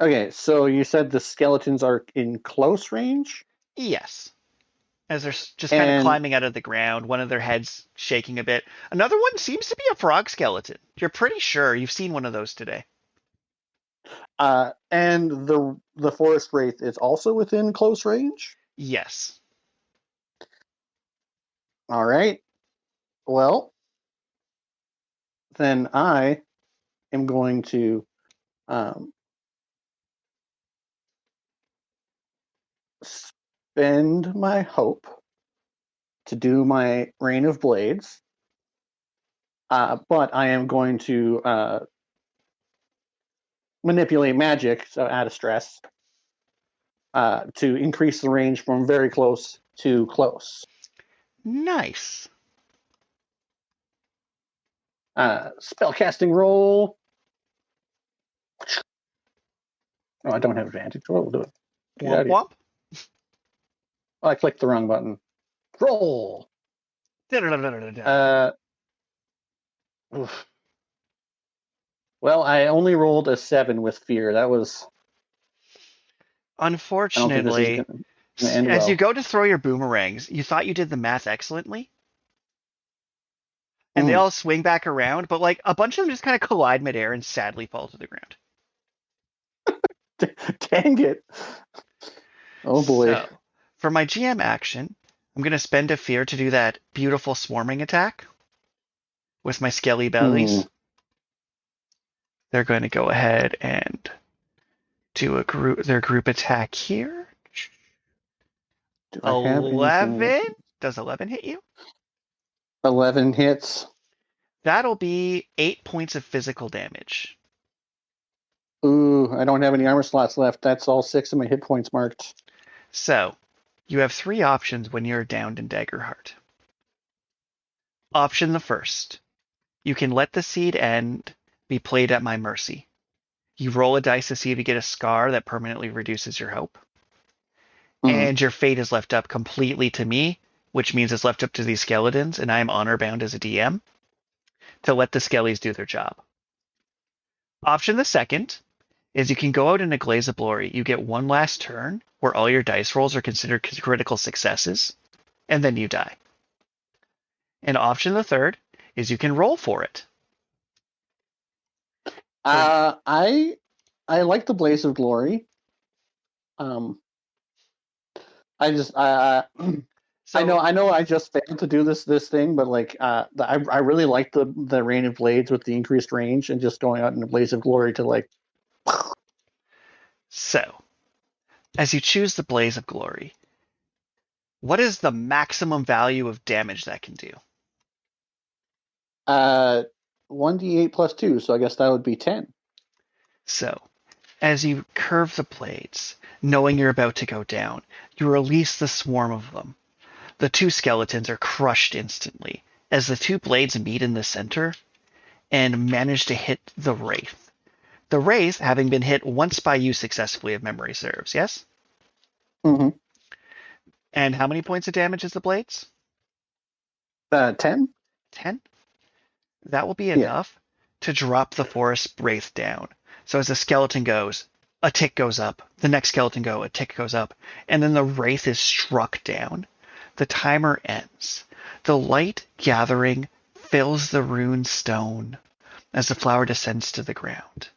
Okay, so you said the skeletons are in close range? Yes. As they're just kind of climbing out of the ground, one of their heads shaking a bit. Another one seems to be a frog skeleton. You're pretty sure you've seen one of those today. And the forest wraith is also within close range? Yes. All right. Well, then I am going to spend my hope to do my Rain of Blades. But I am going to manipulate magic, so add a stress, to increase the range from very close to close. Nice. Spellcasting roll. Oh, I don't have advantage. Well, we'll do it. Womp womp. Oh, I clicked the wrong button. Roll. Well, I only rolled a 7 with fear. That was... Unfortunately, as you go to throw your boomerangs, you thought you did the math excellently. And they all swing back around, but like a bunch of them just kind of collide midair and sadly fall to the ground. Dang it. Oh boy. So, for my GM action, I'm going to spend a fear to do that beautiful swarming attack with my skelly bellies. They're going to go ahead and do their group attack here. 11? Does 11 hit you? 11 hits. That'll be 8 points of physical damage. Ooh, I don't have any armor slots left. That's all 6 of my hit points marked. So, you have 3 options when you're downed in Daggerheart. Option the first. You can let the seed end be played at my mercy. You roll a dice to see if you get a scar that permanently reduces your hope. And your fate is left up completely to me, which means it's left up to these skeletons, and I am honor bound as a DM to let the skellies do their job. Option the second is you can go out in a glaze of glory. You get one last turn where all your dice rolls are considered critical successes, and then you die. And option the third is you can roll for it. I like the Blaze of Glory. So I know. I just failed to do this thing, but like, I really like the rain of blades with the increased range and just going out in a blaze of glory to like. so as you choose the Blaze of Glory, what is the maximum value of damage that can do? 1d8 plus 2, so I guess that would be 10. So, as you curve the blades, knowing you're about to go down, you release the swarm of them. The two skeletons are crushed instantly as the two blades meet in the center and manage to hit the Wraith. The Wraith having been hit once by you successfully, if memory serves, yes? Mm-hmm. And how many points of damage is the blades? 10? 10? That will be Yeah. enough to drop the forest Wraith down. So as the skeleton goes, a tick goes up. The next skeleton a tick goes up. And then the Wraith is struck down. The timer ends. The light gathering fills the rune stone as the flower descends to the ground.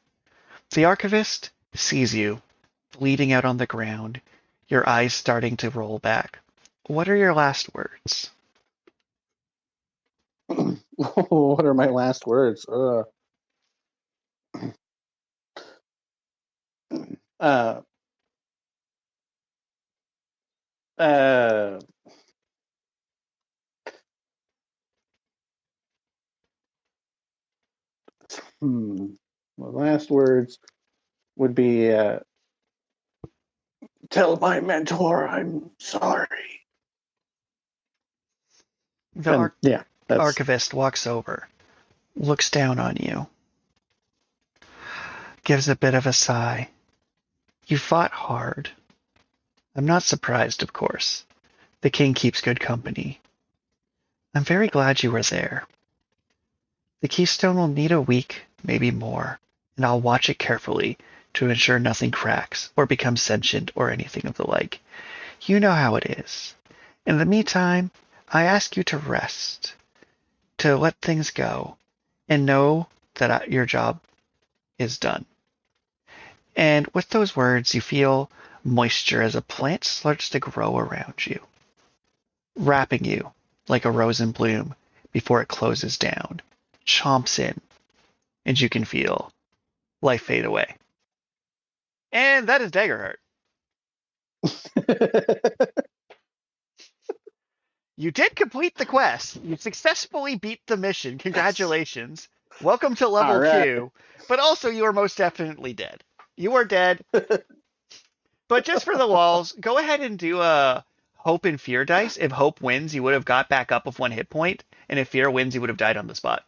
The archivist sees you, bleeding out on the ground, your eyes starting to roll back. What are your last words? What are my last words? Uh, uh, My last words would be tell my mentor I'm sorry. The That's archivist walks over, looks down on you, gives a bit of a sigh. You fought hard. I'm not surprised, of course. The king keeps good company. I'm very glad you were there. The keystone will need a week, maybe more, and I'll watch it carefully to ensure nothing cracks or becomes sentient or anything of the like. You know how it is. In the meantime, I ask you to rest, to let things go, and know that your job is done. And with those words, you feel moisture as a plant starts to grow around you, wrapping you like a rose in bloom before it closes down, chomps in, and you can feel life fade away. And that is Daggerheart. You did complete the quest. You successfully beat the mission. Congratulations. Welcome to level 2. But also, you are most definitely dead. You are dead. But just for the walls, go ahead and do a hope and fear dice. If hope wins, you would have got back up with 1 hit point. And if fear wins, you would have died on the spot.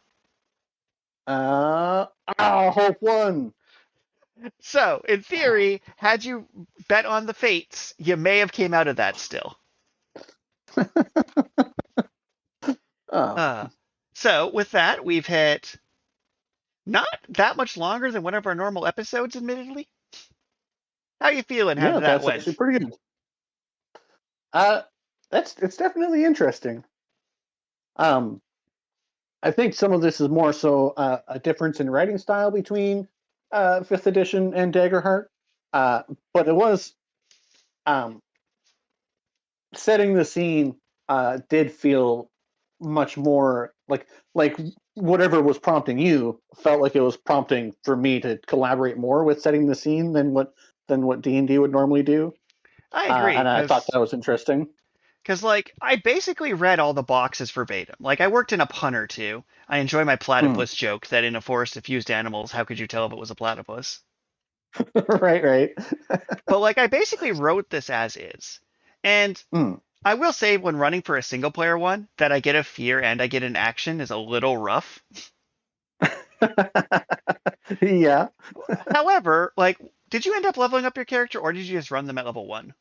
Hope won. So, in theory, had you bet on the fates, you may have came out of that still. So, with that, we've hit not that much longer than one of our normal episodes, admittedly. How you feeling? How did that went? Actually pretty good. It's definitely interesting. I think some of this is more so a difference in writing style between 5th edition and Daggerheart, but it was setting the scene did feel much more like whatever was prompting you felt like it was prompting for me to collaborate more with setting the scene than what D&D would normally do. I agree, and I thought that was interesting. Because, like, I basically read all the boxes verbatim. Like, I worked in a pun or two. I enjoy my platypus joke that in a forest of fused animals, how could you tell if it was a platypus? Right. But, like, I basically wrote this as is. And I will say, when running for a single-player one, that I get a fear and I get an action is a little rough. Yeah. However, like, did you end up leveling up your character, or did you just run them at level 1?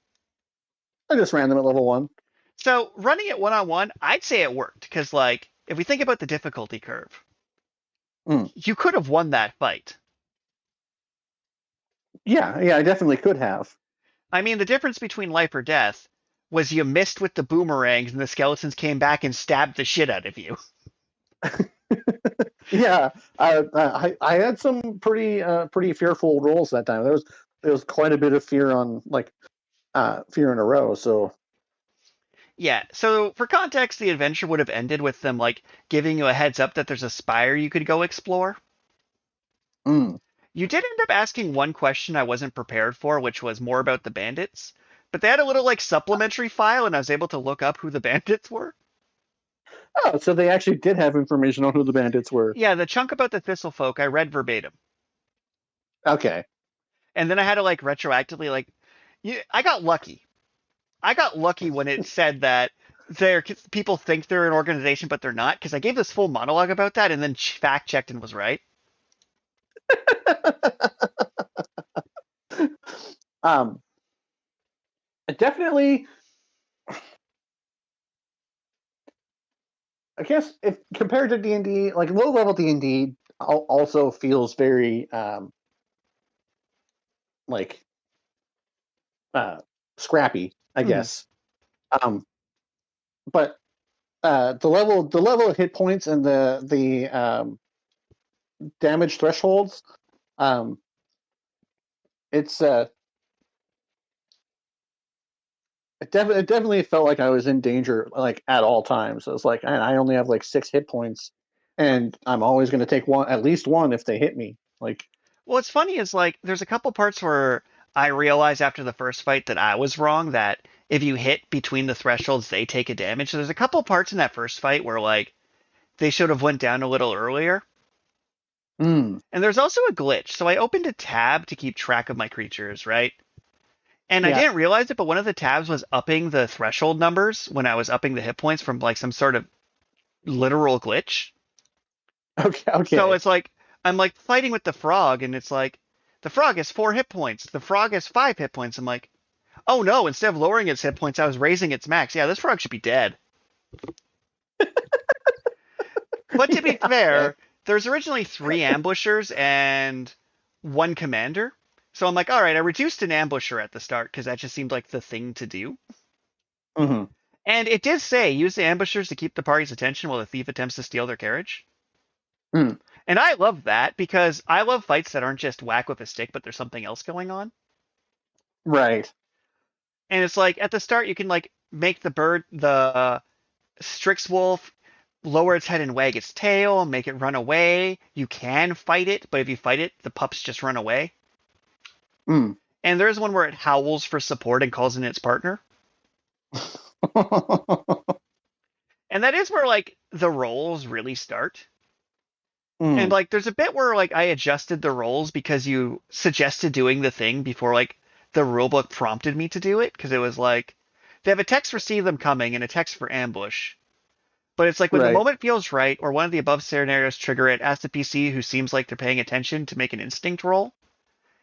I just ran them at level 1. So running it 1-on-1, I'd say it worked because, like, if we think about the difficulty curve, you could have won that fight. Yeah, I definitely could have. I mean, the difference between life or death was you missed with the boomerangs and the skeletons came back and stabbed the shit out of you. Yeah, I had some pretty fearful rolls that time. There was quite a bit of fear on fear in a row. So Yeah, so for context, the adventure would have ended with them like giving you a heads up that there's a spire you could go explore. Mm. You did end up asking one question I wasn't prepared for, which was more about the bandits. But they had a little like supplementary file, and I was able to look up who the bandits were. Oh, so they actually did have information on who the bandits were. Yeah, the chunk about the Thistlefolk I read verbatim, Okay. and then I had to like retroactively like, I got lucky. I got lucky when it said that they're people think they're an organization, but they're not, because I gave this full monologue about that, and then fact checked and was right. um, definitely. I guess if compared to D&D, like low level D&D also feels very like uh, scrappy, I Mhm. guess. Um, but the level of hit points and the damage thresholds, um, it's it definitely felt like I was in danger like at all times. So it's like I only have like 6 hit points, and I'm always going to take one, at least one, if they hit me. Like, What's funny is like there's a couple parts where I realized after the first fight that I was wrong, that if you hit between the thresholds, they take a damage. So there's a couple parts in that first fight where like they should have went down a little earlier. mm, And there's also a glitch. So I opened a tab to keep track of my creatures, right? And I yeah, didn't realize it, but one of the tabs was upping the threshold numbers when I was upping the hit points from like some sort of literal glitch. okay, So okay. it's like I'm like fighting with the frog, and it's like the frog has 4 hit points. The frog has 5 hit points. I'm like, oh no! Instead of lowering its hit points, I was raising its max. Yeah, this frog should be dead. But to be Yeah, okay. fair, there's originally 3 ambushers and 1 commander. So I'm like, all right, I reduced an ambusher at the start because that just seemed like the thing to do. Hmm. And it did say use the ambushers to keep the party's attention while the thief attempts to steal their carriage. Mm, And I love that because I love fights that aren't just whack with a stick, but there's something else going on. right. And it's like at the start you can like make the strix wolf lower its head and wag its tail, make it run away. You can fight it, but if you fight it, the pups just run away. Mm. And there's one where it howls for support and calls in its partner. And that is where like the roles really start. And Mm, like there's a bit where like I adjusted the roles because you suggested doing the thing before like the rulebook prompted me to do it, because it was like they have a text for see them coming and a text for ambush. But it's like when the right. moment feels right or one of the above scenarios trigger it, ask the PC who seems like they're paying attention to make an instinct roll.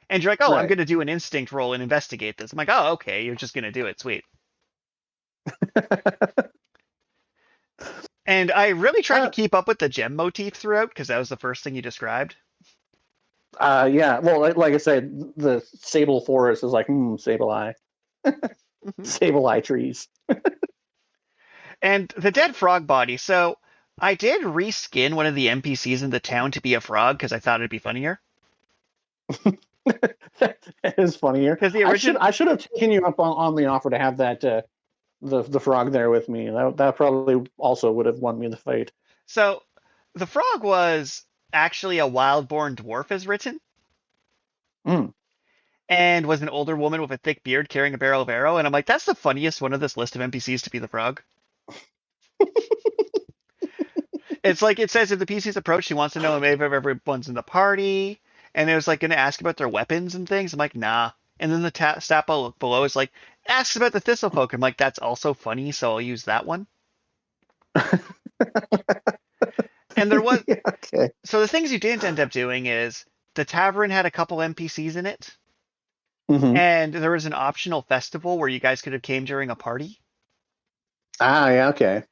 And you're like, oh, I'm Right. going to do an instinct roll and investigate this. I'm like, oh, okay, you're just going to do it. Sweet. And I really tried to uh, keep up with the gem motif throughout because that was the first thing you described. yeah. Well, like I said, the sable forest is like, sable eye, Mhm. sable eye trees. And the dead frog body. So I did reskin one of the NPCs in the town to be a frog because I thought it'd be funnier. That is funnier. Because the original, I should have taken you up on the offer to have that the frog there with me. That probably also would have won me the fight. so the frog was actually a wild-born dwarf as written, Mm. and was an older woman with a thick beard carrying a barrel of arrow. And I'm like, that's the funniest one of this list of NPCs to be the frog. It's like it says if the PC's approach, she wants to know if everyone's in the party, and it was like going to ask about their weapons and things. I'm like, nah. And then the stat below is like asks about the Thistlefolk. I'm like, that's also funny, so I'll use that one. And there was Yeah, okay. so the things you didn't end up doing is the tavern had a couple NPCs in it, Hmm. and there was an optional festival where you guys could have came during a party. Ah, yeah, okay.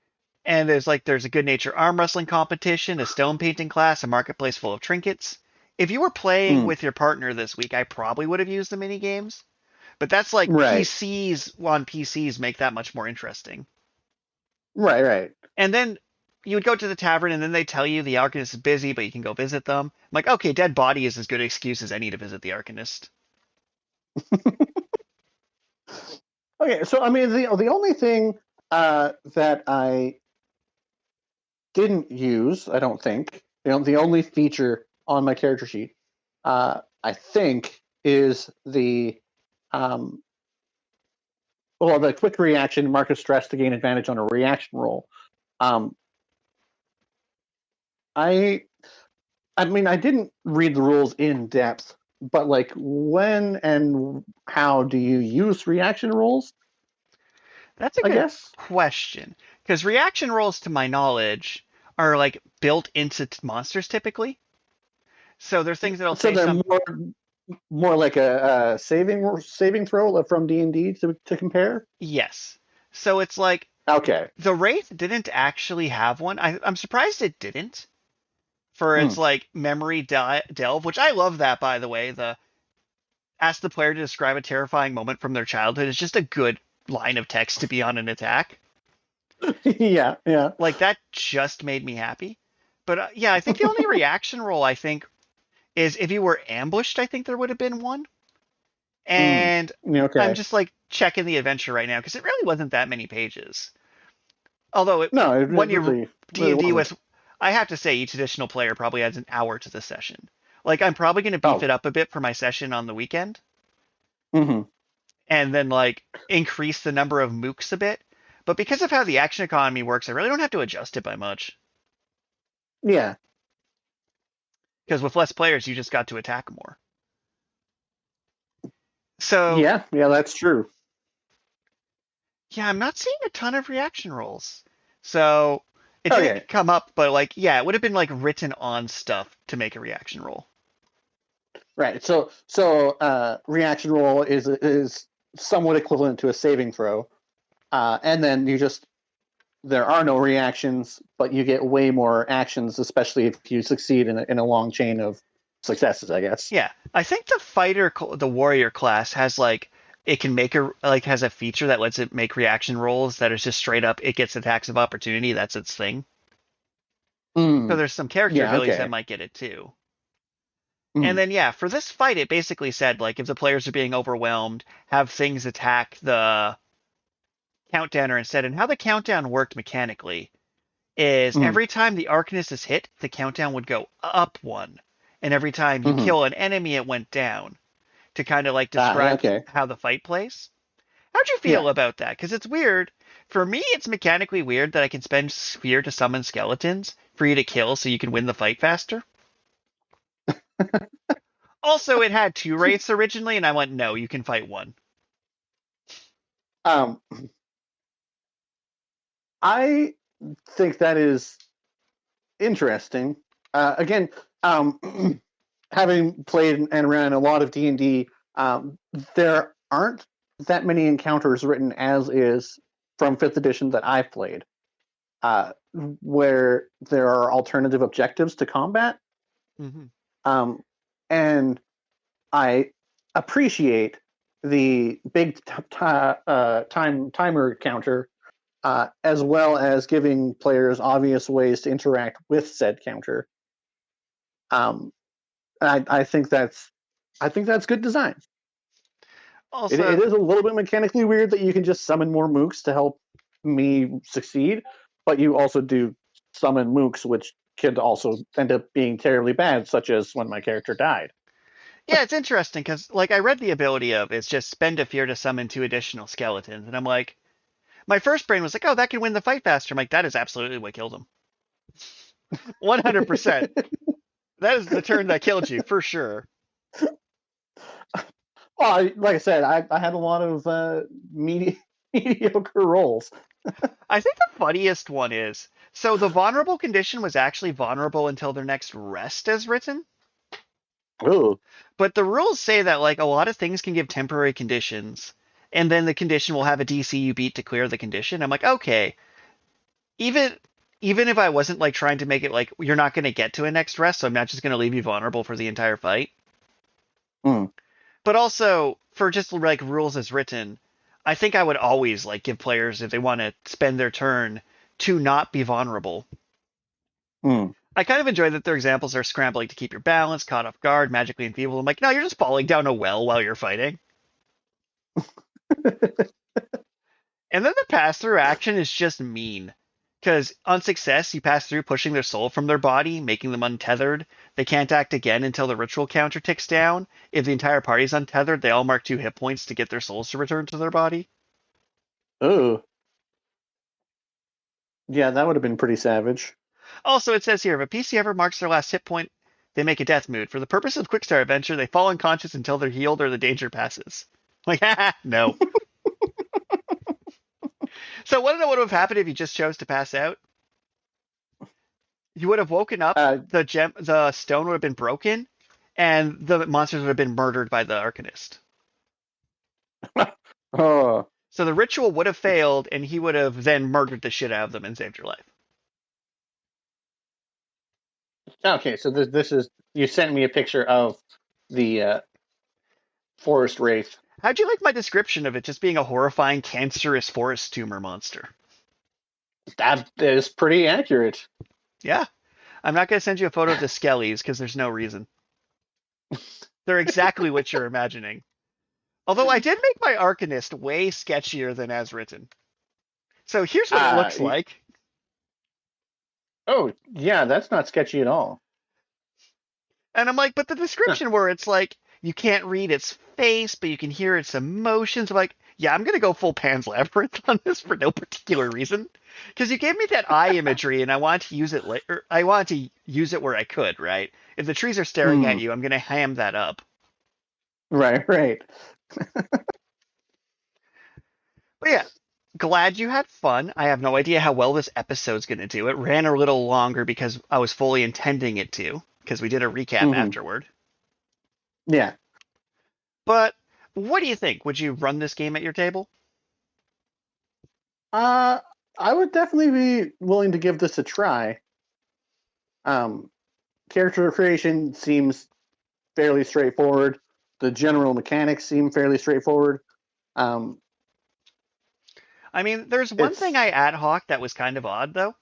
And there's a good nature arm wrestling competition, a stone painting class, a marketplace full of trinkets. If you were playing Mm. with your partner this week, I probably would have used the mini games. But that's like Right, PCs make that much more interesting. right, right. And then you would go to the tavern, and then they tell you the Arcanist is busy, but you can go visit them. I'm like, okay, dead body is as good an excuse as any to visit the Arcanist. Okay, so I mean, the only thing that I didn't use, I don't think. The only feature on my character sheet, I think, is um, the quick reaction, mark of stress to gain advantage on a reaction roll. Um, I, I mean, I didn't read the rules in depth, but like, when and how do you use reaction rolls? That's a I good guess. question. Because reaction rolls, to my knowledge, are like built into monsters typically. So there's things that'll So say they're some. more like a saving throw from D&D to compare. Yes. So it's like Okay. the Wraith didn't actually have one. I'm surprised it didn't for its Hmm. like memory delve, which I love that, by the way. The ask the player to describe a terrifying moment from their childhood is just a good line of text to be on an attack. Yeah, yeah. Like that just made me happy. But yeah, I think the only reaction roll I think is if you were ambushed. I think there would have been one. Mm. And Yeah, I'm okay. just like checking the adventure right now because it really wasn't that many pages. Although No, when it you D really and D wasn't. with, I have to say each additional player probably adds an hour to the session. Like I'm probably going to beef it Oh. up a bit for my session on the weekend, Hmm. and then like increase the number of mooks a bit. But because of how the action economy works, I really don't have to adjust it by much. Yeah. Because with less players, you just got to attack more. So Yeah, yeah, that's true. yeah, I'm not seeing a ton of reaction rolls. So it Okay. didn't come up, but like yeah, it would have been like written on stuff to make a reaction roll. Right. So reaction roll is somewhat equivalent to a saving throw. And then there are no reactions, but you get way more actions, especially if you succeed in a long chain of successes, I guess. Yeah, I think the warrior class has like it can make a like has a feature that lets it make reaction rolls that is just straight up it gets attacks of opportunity. That's its thing. So Mm. there's some character Yeah, abilities that okay. might get it too. And Mm. then yeah, for this fight, it basically said like if the players are being overwhelmed, have things attack the countdowner instead. And how the countdown worked mechanically is Mm. every time the Arcanist is hit, the countdown would go up one, and every time you Mm-hmm. kill an enemy, it went down to kind of like Yeah, describe okay. how the fight plays. How'd you Yeah. feel about that? Because it's weird. For me, it's mechanically weird that I can spend sphere to summon skeletons for you to kill so you can win the fight faster. Also, it had two wraiths originally, and I went, no, you can fight one. Um, I think that is interesting. Again, um, having played and ran a lot of D&D, there aren't that many encounters written as is from 5th edition that I've played, uh, where there are alternative objectives to combat. Mm-hmm. Um, and I appreciate the big timer counter, as well as giving players obvious ways to interact with said counter. Um, I think that's good design. It Also, is a little bit mechanically weird that you can just summon more mooks to help me succeed, but you also do summon mooks, which could also end up being terribly bad, such as when my character died. yeah, it's interesting because like I read the ability of it's just spend a fear to summon two additional skeletons, and I'm like, my first brain was like, oh, that can win the fight faster. I'm like, that is absolutely what killed him. 100%. That is the turn that killed you for sure. Well, like I said, I had a lot of mediocre rolls. I think the funniest one is so the vulnerable condition was actually vulnerable until their next rest as written. Ooh. But the rules say that like a lot of things can give temporary conditions, and then the condition will have a DC you beat to clear the condition. I'm like, okay, even even if I wasn't like trying to make it like you're not going to get to a next rest, so I'm not just going to leave you vulnerable for the entire fight. Mm. But also for just like rules as written, I think I would always like give players if they want to spend their turn to not be vulnerable. Mm. I kind of enjoy that their examples are scrambling to keep your balance, caught off guard, magically enfeebled. I'm like, no, you're just falling down a well while you're fighting. And then the pass-through action is just mean. Because on success, you pass through pushing their soul from their body, making them untethered. They can't act again until the ritual counter ticks down. If the entire party's untethered, they all mark 2 hit points to get their souls to return to their body. Oh, yeah, that would have been pretty savage. Also, it says here, if a PC ever marks their last hit point, they make a death mood. For the purpose of Quickstart Adventure, they fall unconscious until they're healed or the danger passes. Like, haha, no. So, want to know what would have happened if you just chose to pass out? You would have woken up, Uh, the stone would have been broken, and the monsters would have been murdered by the Arcanist. oh, So the ritual would have failed, and he would have then murdered the shit out of them and saved your life. okay. So this is you sent me a picture of the forest wraith. How'd you like my description of it just being a horrifying, cancerous forest tumor monster? That is pretty accurate. Yeah. I'm not going to send you a photo of the skellies because there's no reason. They're exactly what you're imagining. Although I did make my Arcanist way sketchier than as written. So here's what it looks like. Oh, yeah, that's not sketchy at all. And I'm like, but the description where it's like, you can't read its face, but you can hear its emotions. I'm like, yeah, I'm going to go full Pan's Labyrinth on this for no particular reason. Because you gave me that eye imagery, and I want to use it later. I want to use it where I could, right? If the trees are staring at you, I'm going to ham that up. Right. But yeah, glad you had fun. I have no idea how well this episode's going to do. It ran a little longer because I was fully intending it to, because we did a recap afterward. Yeah. But what do you think? Would you run this game at your table? I would definitely be willing to give this a try. Character creation seems fairly straightforward. The general mechanics seem fairly straightforward. I mean, there's one thing I ad hoc that was kind of odd, though.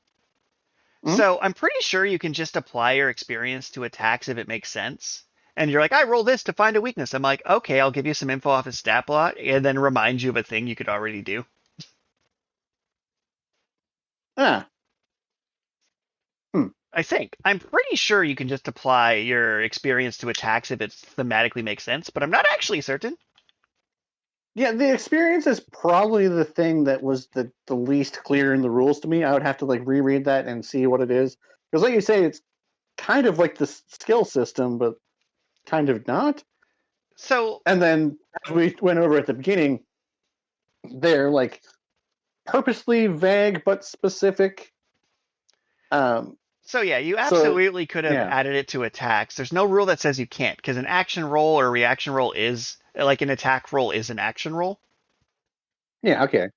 So I'm pretty sure you can just apply your experience to attacks if it makes sense. And you're like, I roll this to find a weakness. I'm like, okay, I'll give you some info off his stat block, and then remind you of a thing you could already do. I think. I'm pretty sure you can just apply your experience to attacks if it thematically makes sense, but I'm not actually certain. Yeah, the experience is probably the thing that was the least clear in the rules to me. I would have to like reread that and see what it is. Because like you say, it's kind of like the skill system, but kind of not. So, and then as we went over at the beginning, they're like purposely vague but specific. So yeah, you absolutely could have added it to attacks. There's no rule that says you can't, because an action roll or a reaction roll is like an attack roll is an action roll. Yeah, okay.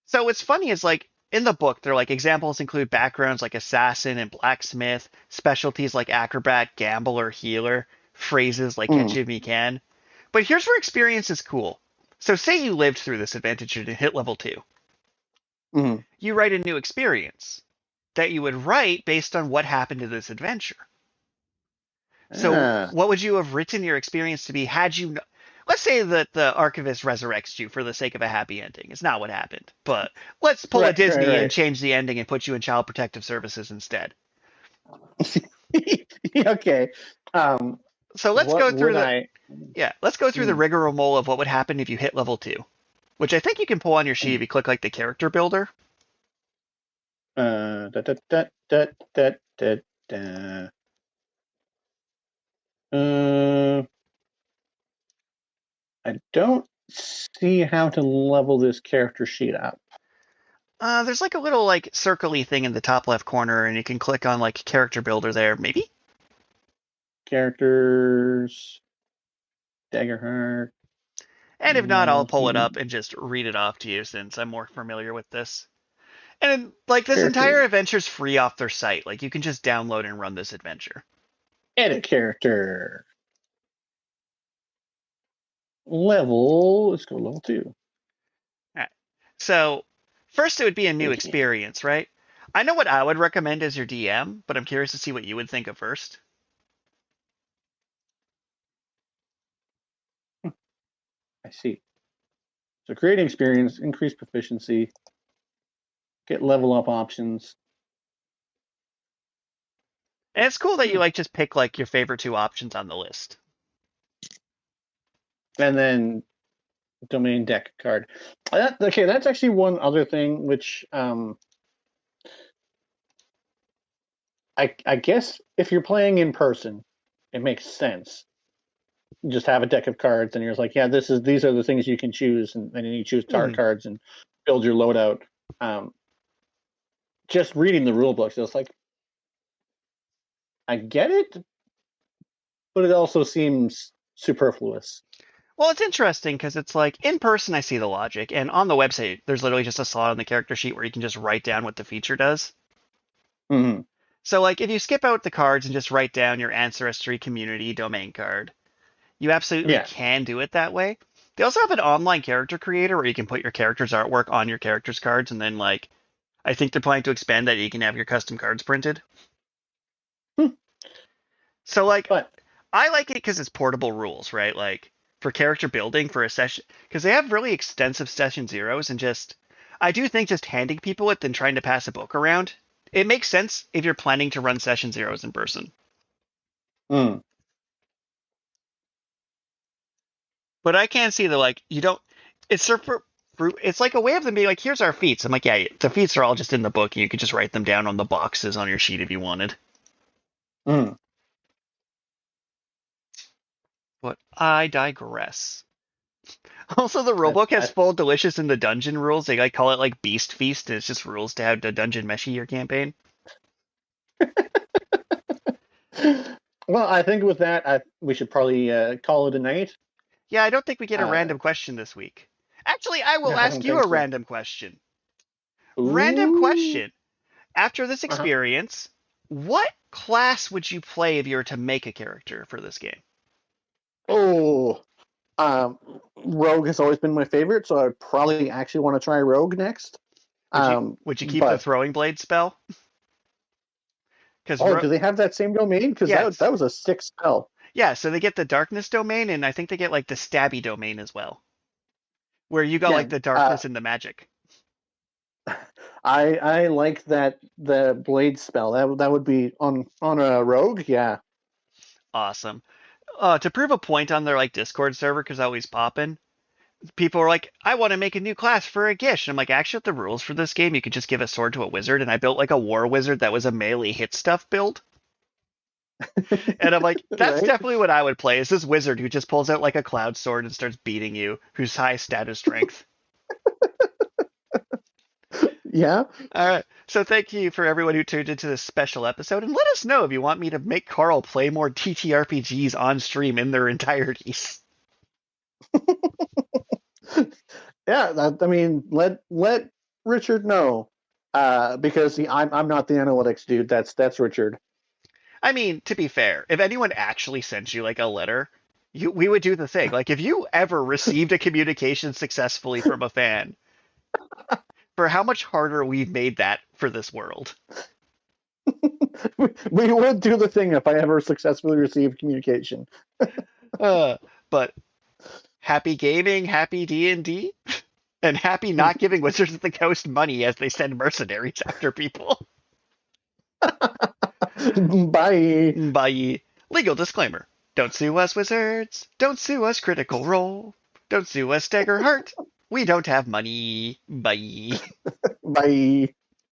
So what's funny is like in the book, they're like examples include backgrounds like assassin and blacksmith, specialties like acrobat, gambler, healer, phrases like catch if you can. But here's where experience is cool. So say you lived through this adventure and hit level 2. You write a new experience that you would write based on what happened to this adventure. So what would you have written your experience to be had you... Let's say that the archivist resurrects you for the sake of a happy ending. It's not what happened. But let's pull a Disney and change the ending and put you in Child Protective Services instead. Okay. So let's go through let's go through the rigmarole of what would happen if you hit level 2. Which I think you can pull on your sheet if you click like the character builder. I don't see how to level this character sheet up. There's like a little like circle-y thing in the top left corner, and you can click on like character builder there, maybe? Characters, Daggerheart. And if not, I'll pull it up and just read it off to you since I'm more familiar with this. And like this entire adventure's free off their site. Like you can just download and run this adventure. Edit character. Level, let's go level 2. All right. So first it would be a new experience, right? I know what I would recommend as your DM, but I'm curious to see what you would think of first. I see. So creating experience, increase proficiency, get level up options. And it's cool that you like just pick like your favorite two options on the list. And then domain deck card. Okay, that's actually one other thing which I guess if you're playing in person, it makes sense. You just have a deck of cards and you're just like, yeah, these are the things you can choose, and then you choose tarot cards and build your loadout. Just reading the rule books, it's like I get it, but it also seems superfluous. Well, it's interesting because it's like in person, I see the logic, and on the website, there's literally just a slot on the character sheet where you can just write down what the feature does. Mm-hmm. So, like, if you skip out the cards and just write down your ancestry community domain card, you absolutely can do it that way. They also have an online character creator where you can put your character's artwork on your character's cards, and then, like, I think they're planning to expand that you can have your custom cards printed. So, like, I like it because it's portable rules, right? Like, for character building for a session, because they have really extensive session zeros, and I do think just handing people it, then trying to pass a book around, it makes sense if you're planning to run session zeros in person. Mm. But I can't see like, you don't, it's like a way of them being like, here's our feats. I'm like, yeah, the feats are all just in the book, and you could just write them down on the boxes on your sheet if you wanted. Mm. But I digress. Also, the rulebook has full delicious in the dungeon rules. They like call it like Beast Feast, and it's just rules to have the dungeon meshy your campaign. Well, I think with that, we should probably call it a night. Yeah, I don't think we get a random question this week. Actually, I will ask you a random question. Ooh. Random question. After this experience, what class would you play if you were to make a character for this game? Oh, Rogue has always been my favorite, so I'd probably actually want to try Rogue next. Would you keep the throwing blade spell? Do they have that same domain? Because that was a 6 spell. Yeah, so they get the darkness domain, and I think they get like the stabby domain as well, where you got like the darkness and the magic. I like the blade spell. That would be on a rogue, yeah. Awesome. To prove a point on their like Discord server, because I always poppin', people are like, I want to make a new class for a Gish. And I'm like, actually, the rules for this game, you could just give a sword to a wizard, and I built like a war wizard that was a melee hit stuff build. And I'm like, that's definitely what I would play, is this wizard who just pulls out like a cloud sword and starts beating you, who's high status strength. Yeah. All right. So thank you for everyone who tuned into this special episode, and let us know if you want me to make Karl play more TTRPGs on stream in their entireties. Yeah, I mean, let Richard know, because I'm not the analytics dude. That's Richard. I mean, to be fair, if anyone actually sent you like a letter, we would do the thing. Like, if you ever received a communication successfully from a fan, for how much harder we've made that for this world. We would do the thing if I ever successfully received communication. But happy gaming, happy D&D, and happy not giving Wizards of the Coast money as they send mercenaries after people. Bye. Bye. Legal disclaimer. Don't sue us, Wizards. Don't sue us, Critical Role. Don't sue us, Daggerheart. We don't have money. Bye. Bye.